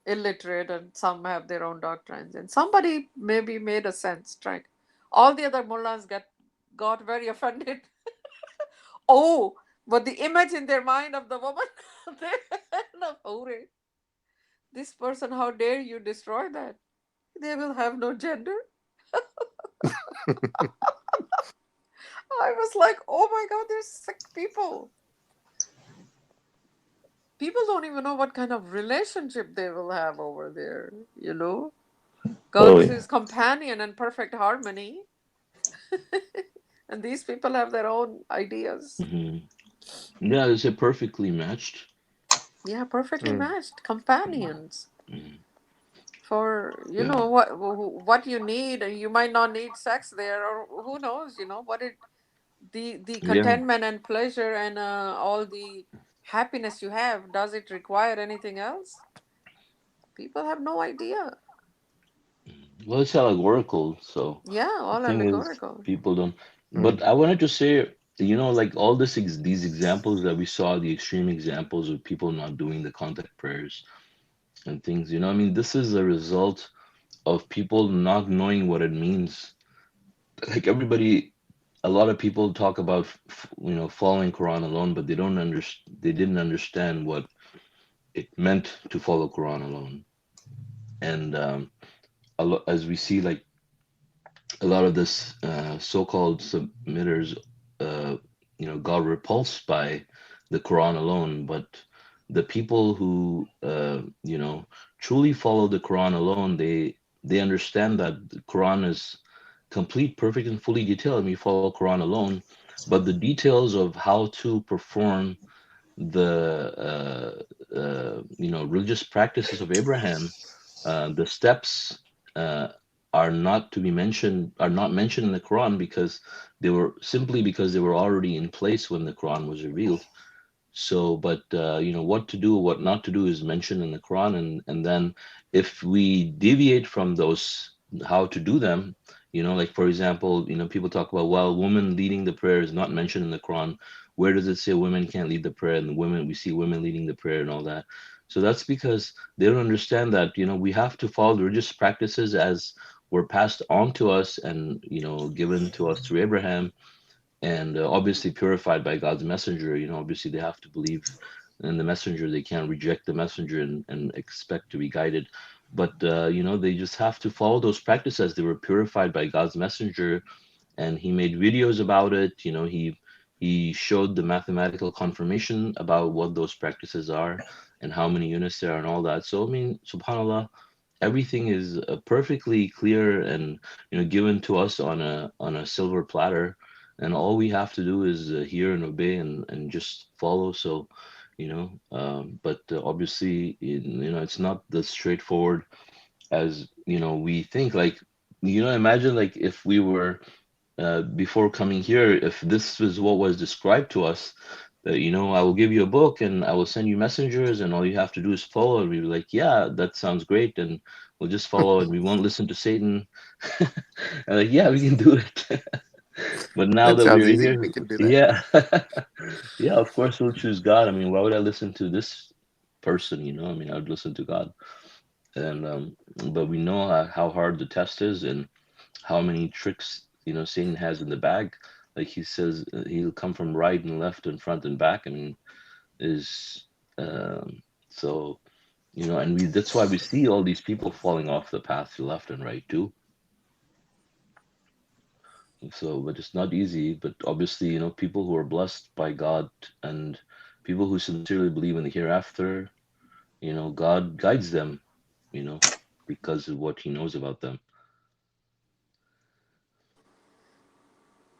illiterate and some have their own doctrines. And somebody maybe made a sense, right? All the other mullahs got very offended. Oh, but the image in their mind of the woman, no, hooray. This person, how dare you destroy that? They will have no gender. I was like, oh my God, they're sick people. People don't even know what kind of relationship they will have over there, you know? God Oh, is his companion and perfect harmony. And these people have their own ideas. Hmm. Yeah, is it perfectly matched? Yeah, perfectly matched companions Mhm. for, you Yeah, know, what you need. You might not need sex there, or who knows, you know, what it the yeah. contentment and pleasure and all the happiness you have, does it require anything else? People have no idea. Well, it's allegorical, so Yeah, the all thing is, allegorical. people don't. But I wanted to say, you know, like all these examples that we saw, the extreme examples of people not doing the contact prayers and things. You know, I mean, this is a result of people not knowing what it means. Like everybody, a lot of people talk about, you know, following Quran alone, but they don't understand. They didn't understand what it meant to follow Quran alone. And as we see, like a lot of this so-called submitters, uh, you know, got repulsed by the Quran alone. But the people who, you know, truly follow the Quran alone, they understand that the Quran is complete, perfect, and fully detailed, and we follow Quran alone. But the details of how to perform the you know, religious practices of Abraham, the steps uh, are not to be mentioned, are not mentioned in the Quran because because they were already in place when the Quran was revealed. So, but you know, what to do, what not to do is mentioned in the Quran, and then if we deviate from those, how to do them, you know, like for example, you know, people talk about, well, women leading the prayer is not mentioned in the Quran. Where does it say women can't lead the prayer? And the women, we see women leading the prayer and all that. So that's because they don't understand that, you know, we have to follow the religious practices as were passed on to us and, you know, given to us through Abraham, and obviously purified by God's messenger. You know, obviously they have to believe in the messenger. They can't reject the messenger and expect to be guided. But you know, they just have to follow those practices. They were purified by God's messenger, and he made videos about it. You know, he showed the mathematical confirmation about what those practices are and how many units there are and all that. So I mean, subhanallah, everything is perfectly clear and, you know, given to us on a silver platter, and all we have to do is hear and obey and just follow. So, you know, but obviously, you know, it's not the straightforward as, you know, we think. Like, you know, imagine like if we were before coming here, if this was what was described to us, that, you know, I will give you a book and I will send you messengers and all you have to do is follow, and we were like, yeah, that sounds great, and we'll just follow and we won't listen to Satan. And like, yeah, we can do it. But now That that sounds we're easy. here, We can do that. yeah, yeah, of course we'll choose God. I mean, why would I listen to this person? You know, I mean, I would listen to God. and but we know how hard the test is and how many tricks Satan has in the bag. Like he says, he'll come from right and left and front and back, and is so and that's why we see all these people falling off the path to left and right too. So, but it's not easy. But obviously, people who are blessed by God and people who sincerely believe in the hereafter, God guides them, you know, because of what He knows about them.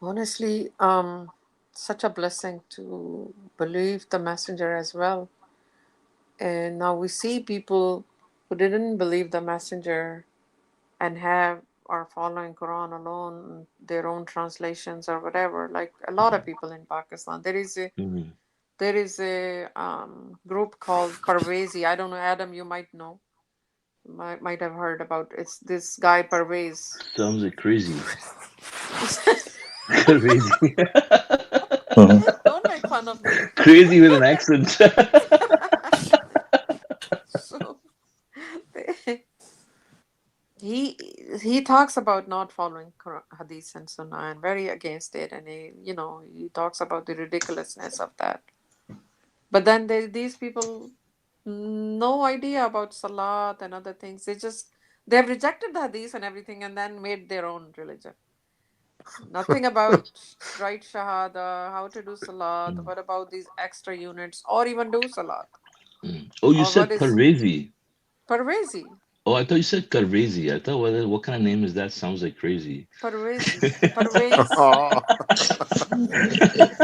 Honestly, such a blessing to believe the messenger as well. And now we see people who didn't believe the messenger and have are following Quran alone, their own translations or whatever. Like a lot of people in Pakistan, Mhm. there is a group called Parvezi. I don't know, Adam, you might know, might have heard about. It's this guy Parvez. Sounds like crazy. Crazy. Mhm. Don't make fun of me. Crazy with an accent. So he talks about not following hadith and sunnah and very against it, and he talks about the ridiculousness of that. But then these people, no idea about salat and other things. They've rejected the hadith and everything, and then made their own religion. Nothing about right shahada, how to do salat. Mm, What about these extra units, or even do salat? mm. Oh, you Or what said is Parvezi. Parvezi? Oh, I thought you said Karvezi. I thought, what kind of name is that? Sounds like crazy. Parvezi. Parvez. Oh,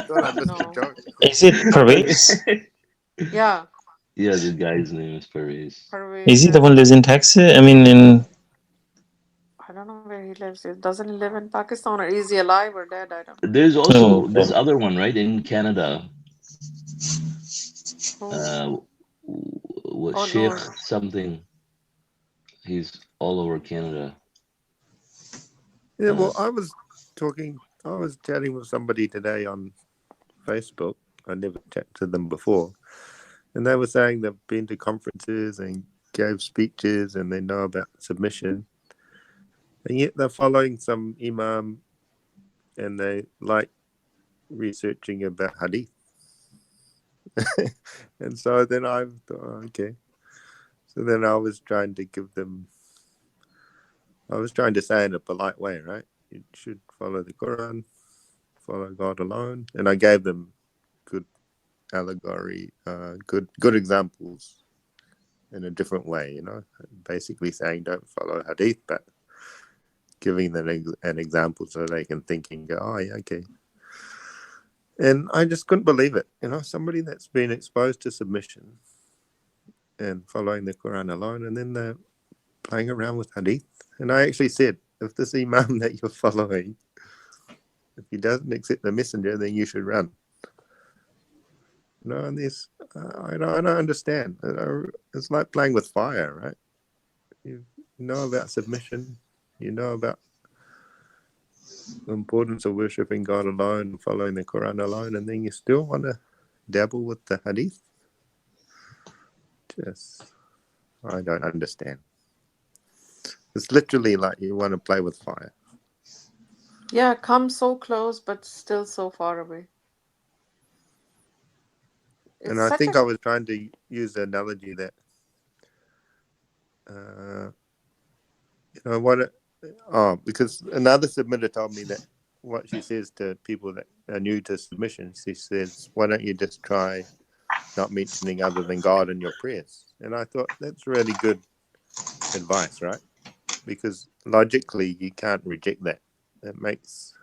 don't understand No. joke. Is it Parvez? Yeah, Yeah, the guy's name is Parvez. Is Parvez. he the one And who lives in Texas? I mean, in I don't know where he lives. Doesn't he live in Pakistan, or is he alive or dead? I don't know. There's oh, also this okay. other one, right, in Canada. Who? Uh, what Oh Sheikh no. something. He's all over Canada. Yeah, Uh, well, I was chatting with somebody today on Facebook. I never chatted to them before, and they were saying they've been to conferences and gave speeches, and they know about submission, and yet they're following some imam, and they like researching about hadith. And so then I thought, oh, okay. So then I was trying to say in a polite way, right? You should follow the Quran, follow God alone, and I gave them good allegory, good examples in a different way, basically saying don't follow hadith, but giving them an example so they can think and go, oh yeah, okay. And I just couldn't believe it, somebody that's been exposed to submission and following the Quran alone, and then they're playing around with hadith. And I actually said, if this imam that you're following, if he doesn't accept the messenger, then you should run. And this, I don't understand. It's like playing with fire, right? You know about submission, you know about the importance of worshipping God alone and following the Quran alone, and then you still want to dabble with the hadith. I don't understand. It's literally like you want to play with fire. Yeah, come so close, but still so far away. And It's I such think a I was trying to use the analogy that, because another submitter told me that what she says to people that are new to submission, she says, why don't you just try not mentioning other than God in your prayers? And I thought that's really good advice, right? Because logically, you can't reject that. It makes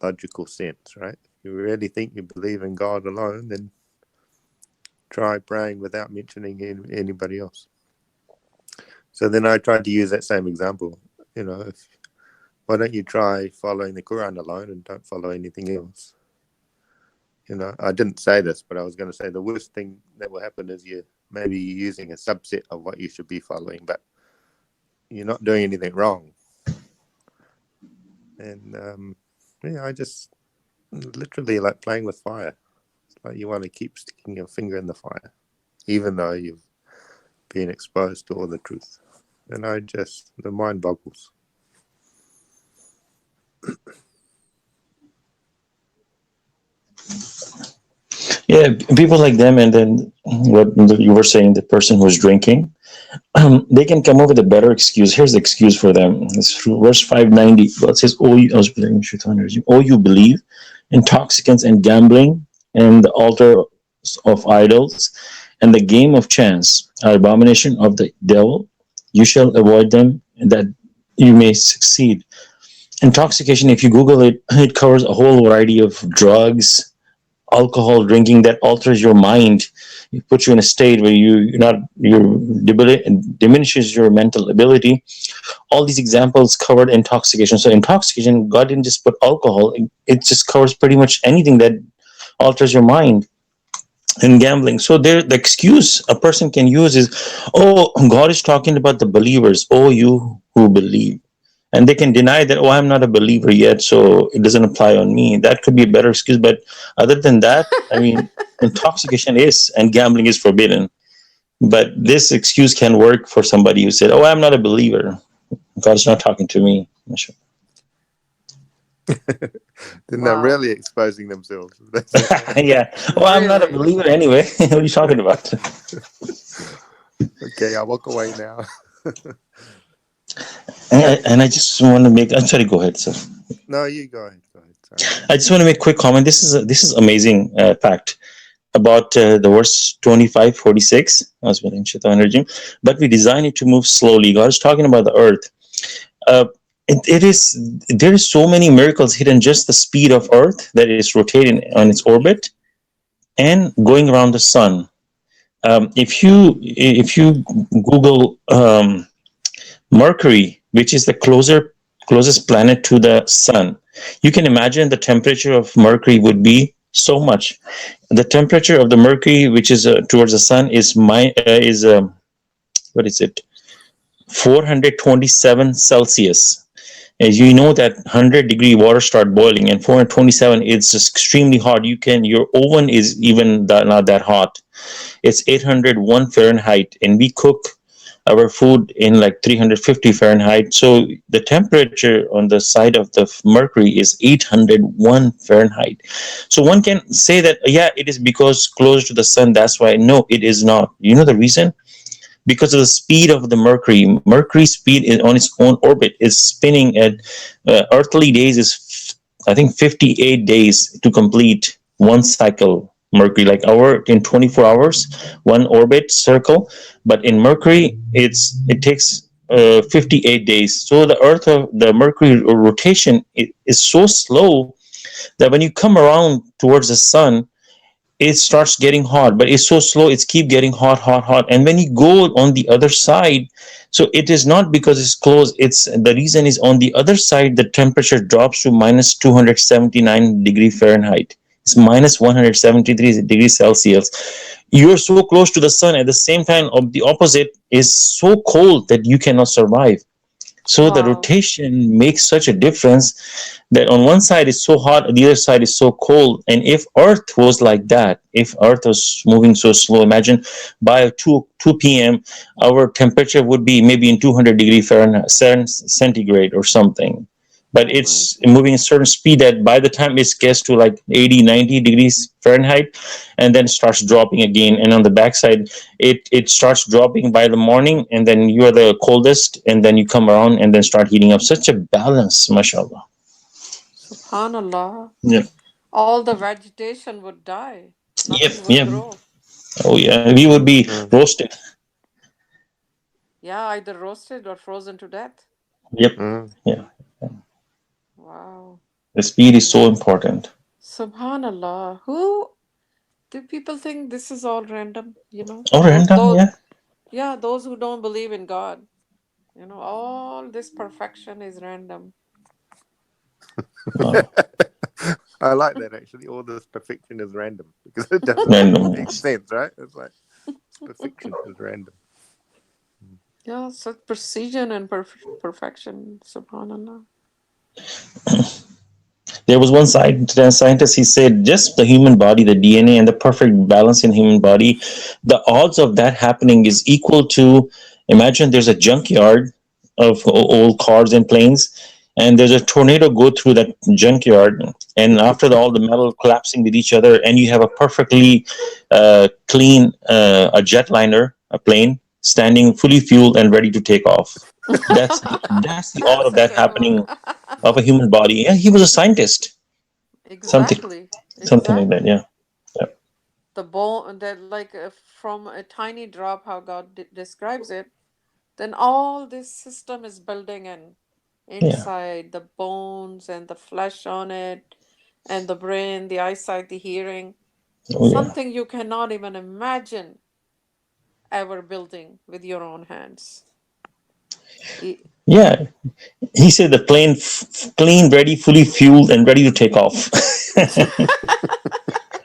logical sense, right? If you really think you believe in God alone, then try praying without mentioning anybody else. So then I tried to use that same example. Why don't you try following the Quran alone and don't follow anything else? I didn't say this, but I was going to say the worst thing that will happen is you're using a subset of what you should be following, but you're not doing anything wrong. And I just literally like playing with fire. It's like you want to keep sticking your finger in the fire, even though you've being exposed to all the truth. And the mind boggles. Yeah, people like them, and then what you were saying, the person who's drinking, they can come up with a better excuse. Here's the excuse for them. It's verse 590. God says, "Oh, you believe intoxicants and gambling and the altar of idols and the game of chance are abomination of the devil. You shall avoid them, that you may succeed." Intoxication, if you Google it, it covers a whole variety of drugs, alcohol drinking that alters your mind. It puts you in a state where you're not, diminishes your mental ability. All these examples covered intoxication. So intoxication, God didn't just put alcohol, it just covers pretty much anything that alters your mind. And gambling. So there, the excuse a person can use is, "Oh, God is talking about the believers. Oh, you who believe." And they can deny that, "Oh, I'm not a believer yet, so it doesn't apply on me." That could be a better excuse. But other than that, I mean, intoxication is and gambling is forbidden. But this excuse can work for somebody who said, "Oh, I'm not a believer. God's not talking to me." Then they're Wow. really exposing themselves. Yeah. "Oh, I'm not a Really? believer anyway." What are you talking about? Okay, I'll walk away now. And I just want to make. I'm sorry. Go ahead, sir. No, you go ahead. Sorry. I just want to make a quick comment. This is amazing fact about the verse 25:46. But we design it to move slowly. God is talking about the earth. Uh, it is there is so many miracles hidden just the speed of earth that is rotating on its orbit and going around the sun. If you Google Mercury, which is the closest planet to the sun, you can imagine the temperature of Mercury would be so much. The temperature of the Mercury, which is towards the sun, is what is it? 427 Celsius. As you know that 100-degree water start boiling, and 427 is just extremely hot. Your oven is even not that hot. It's 801 Fahrenheit, and we cook our food in like 350 Fahrenheit. So the temperature on the side of the Mercury is 801 Fahrenheit. So one can say that, yeah, it is because close to the sun. That's why. No, it is not. You know the reason? Because of the speed of the Mercury. Mercury's speed is on its own orbit is spinning at earthly days is, I think, 58 days to complete one cycle. Mercury, like in 24 hours, one orbit circle, but in Mercury, it takes 58 days. So the Mercury rotation is so slow that when you come around towards the sun, it starts getting hot, but it's so slow, it's keep getting hot. And when you go on the other side, so it is not because it's close, it's the reason is on the other side, the temperature drops to minus 279 degree Fahrenheit. It's minus 173 degrees Celsius. You're so close to the sun, at the same time of the opposite is so cold that you cannot survive. So the Wow. rotation makes such a difference that on one side is so hot, the other side is so cold. And if Earth was like that, if Earth was moving so slow, imagine by 2 p.m., our temperature would be maybe in 200 degree Fahrenheit, centigrade or something. But Oh my. it's moving at a certain speed that by the time it gets to like 80, 90 degrees Fahrenheit, and then starts dropping again. And on the backside, it starts dropping by the morning, and then you are the coldest, and then you come around and then start heating up. Such a balance, mashallah. Subhanallah. Yeah. All the vegetation would die. Yep. Nothing would Yep. grow. Oh yeah, we would be roasted. Yeah, either roasted or frozen to death. Yep. Mm. Yeah. Wow. The speed is so Wow. important. Subhanallah. Who do people think this is all random? Oh, Those, random. those, Yeah. yeah, those who don't believe in God. All this perfection is random. Wow. I like that actually. All this perfection is random because it doesn't Random. make sense, right? It's like perfection is random. Yeah, such precision and perfection. Subhanallah. There was one scientist, he said, just the human body, the DNA, and the perfect balance in human body, the odds of that happening is equal to, imagine there's a junkyard of old cars and planes, and there's a tornado go through that junkyard, and after all the metal collapsing with each other, and you have a perfectly clean a jetliner, a plane, standing fully fueled and ready to take off. That's the odd That's of a that good one. happening of a human body. Yeah, he was a scientist. Something, Exactly. something like that. Exactly. Yeah, yeah, The bone that like from a tiny drop, how God describes it, then all this system is building in yeah. inside the bones and the flesh on it and the brain, the eyesight, the hearing, Oh, yeah, something you cannot even imagine ever building with your own hands. E- yeah. He said the plane, clean, ready, fully fueled, and ready to take off.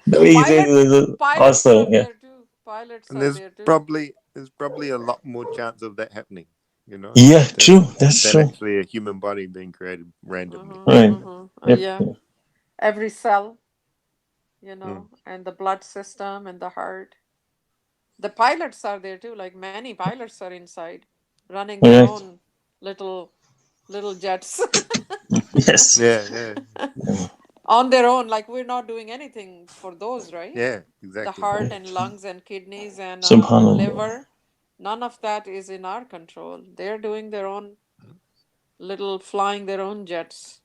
The way he said it Pilot was pilots awesome. are Yeah, there too. Pilots And are there's there too. probably a lot more chance of that happening, yeah. True. That's than true. actually a human body being created randomly. Uh-huh, Right. uh-huh. Yep. Yeah. Yeah. Every cell, Mm. and the blood system and the heart. The pilots are there too, like many pilots are inside running their Right. own little little jets Yes. Yeah, yeah, on their own, like we're not doing anything for those, right? yeah, The exactly. heart and lungs and kidneys and Subhanallah. liver, none of that is in our control. They're doing their own little flying their own jets.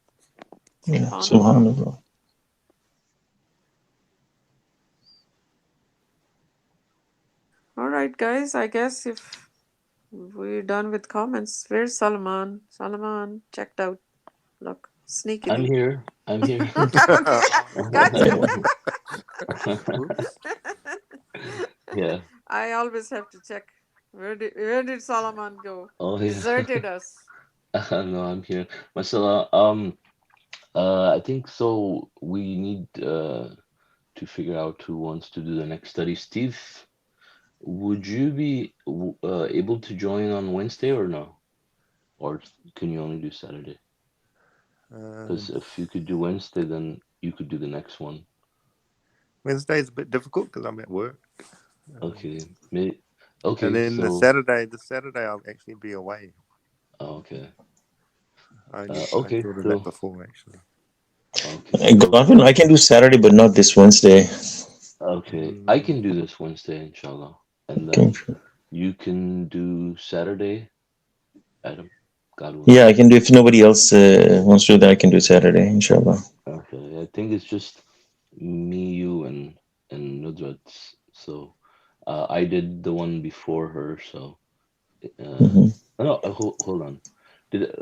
Yeah. Subhanallah. Subhanallah. All right, guys, I guess if we're done with comments, where's Salman? Salman checked out. Look, I'm sneakily. here. I'm here. Okay, gotcha. Oops. Yeah. I always have to check. Where did Solomon go? Oh yeah. Deserted us. No, I'm here. Masha Allah. I think so. We need to figure out who wants to do the next study. Steve, would you be able to join on Wednesday or no? Or can you only do Saturday? Because Um, if you could do Wednesday, then you could do the next one. Wednesday's a bit difficult because I'm at work. Okay. And Okay. then the So. Saturday I'll actually be away. Okay. I Okay. thought of that So. before actually. Okay. So. Godwin, I can do Saturday, but not this Wednesday. Okay. I Mm, can do this Wednesday, inshallah, and Okay. then you can do Saturday, Adam. God willing. Yeah, I can do. If nobody else wants to do that, I can do Saturday, inshallah. Okay. I think it's just me, you, and Nudrat. So, I did the one before her. So, uh, Hmm. no. Hold on. Did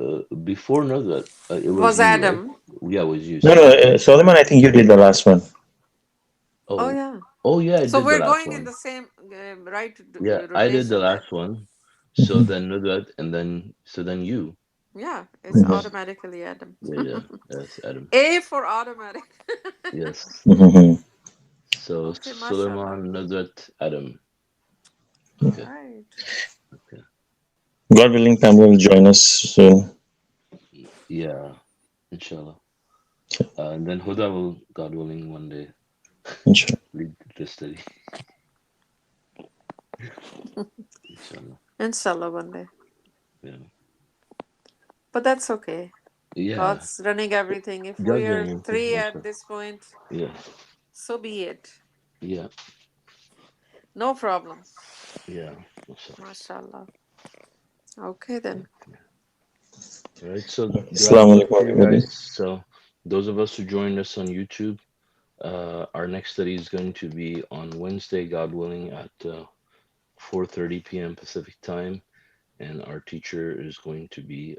before Nudrat? It was Was you, right? Adam. Yeah, it was you. No, So no, I think. Solomon, I think you did the last one. Oh, Oh. yeah. Oh yeah, I So did the we're last going in one. the same right Yeah, I did the rotation then. last one. So Hmm. then Nudrat, and then you. Yeah, it's Hmm. Yes. automatically Adam. Yeah, yeah. Yes, Adam. A for automatic. Yes. Hmm. So Okay, mashallah. Suleiman, Nazat, Adam. All Okay. right. Okay. God willing, Pamela will join us soon. Yeah, inshallah. And then Huda will, God willing, one day Inshallah. lead the study. Inshallah. Inshallah, one day. Yeah. But that's okay. Yeah. God's running everything. If we God's are doing everything. three at Mashallah. this point, Yeah. so be it. Yeah. No problem. Yeah. Mashallah. Mashallah. Okay, then. All right. So do I have Assalamu to alaikum, tell you everybody. guys? So those of us who joined us on YouTube, our next study is going to be on Wednesday, God willing, at 4:30 p.m. Pacific time, and our teacher is going to be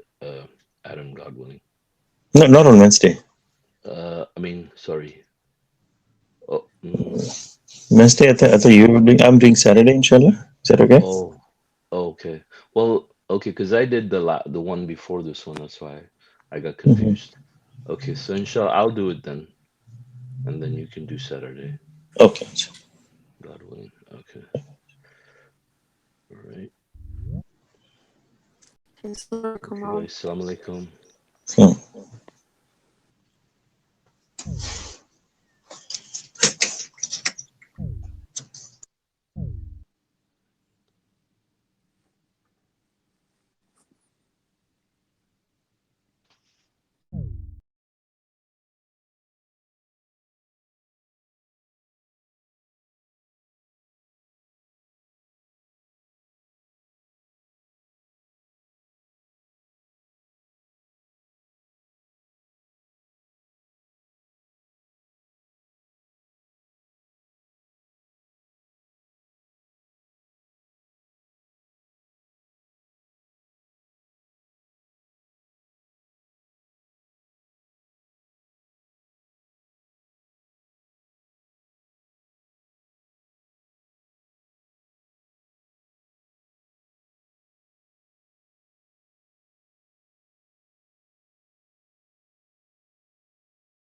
Adam, God willing. No, not on Wednesday. I mean, sorry. Oh, Wednesday, I thought you were doing. I'm doing Saturday, inshallah. Is that okay? oh, okay. Well, okay, because I did the one before this one. That's why I got Hmm. confused. Okay, so inshallah, I'll do it then, and then you can do Saturday, Okay. God willing. Okay. All right. Assalamu alaikum Okay, all. guys. Assalamu alaikum. So,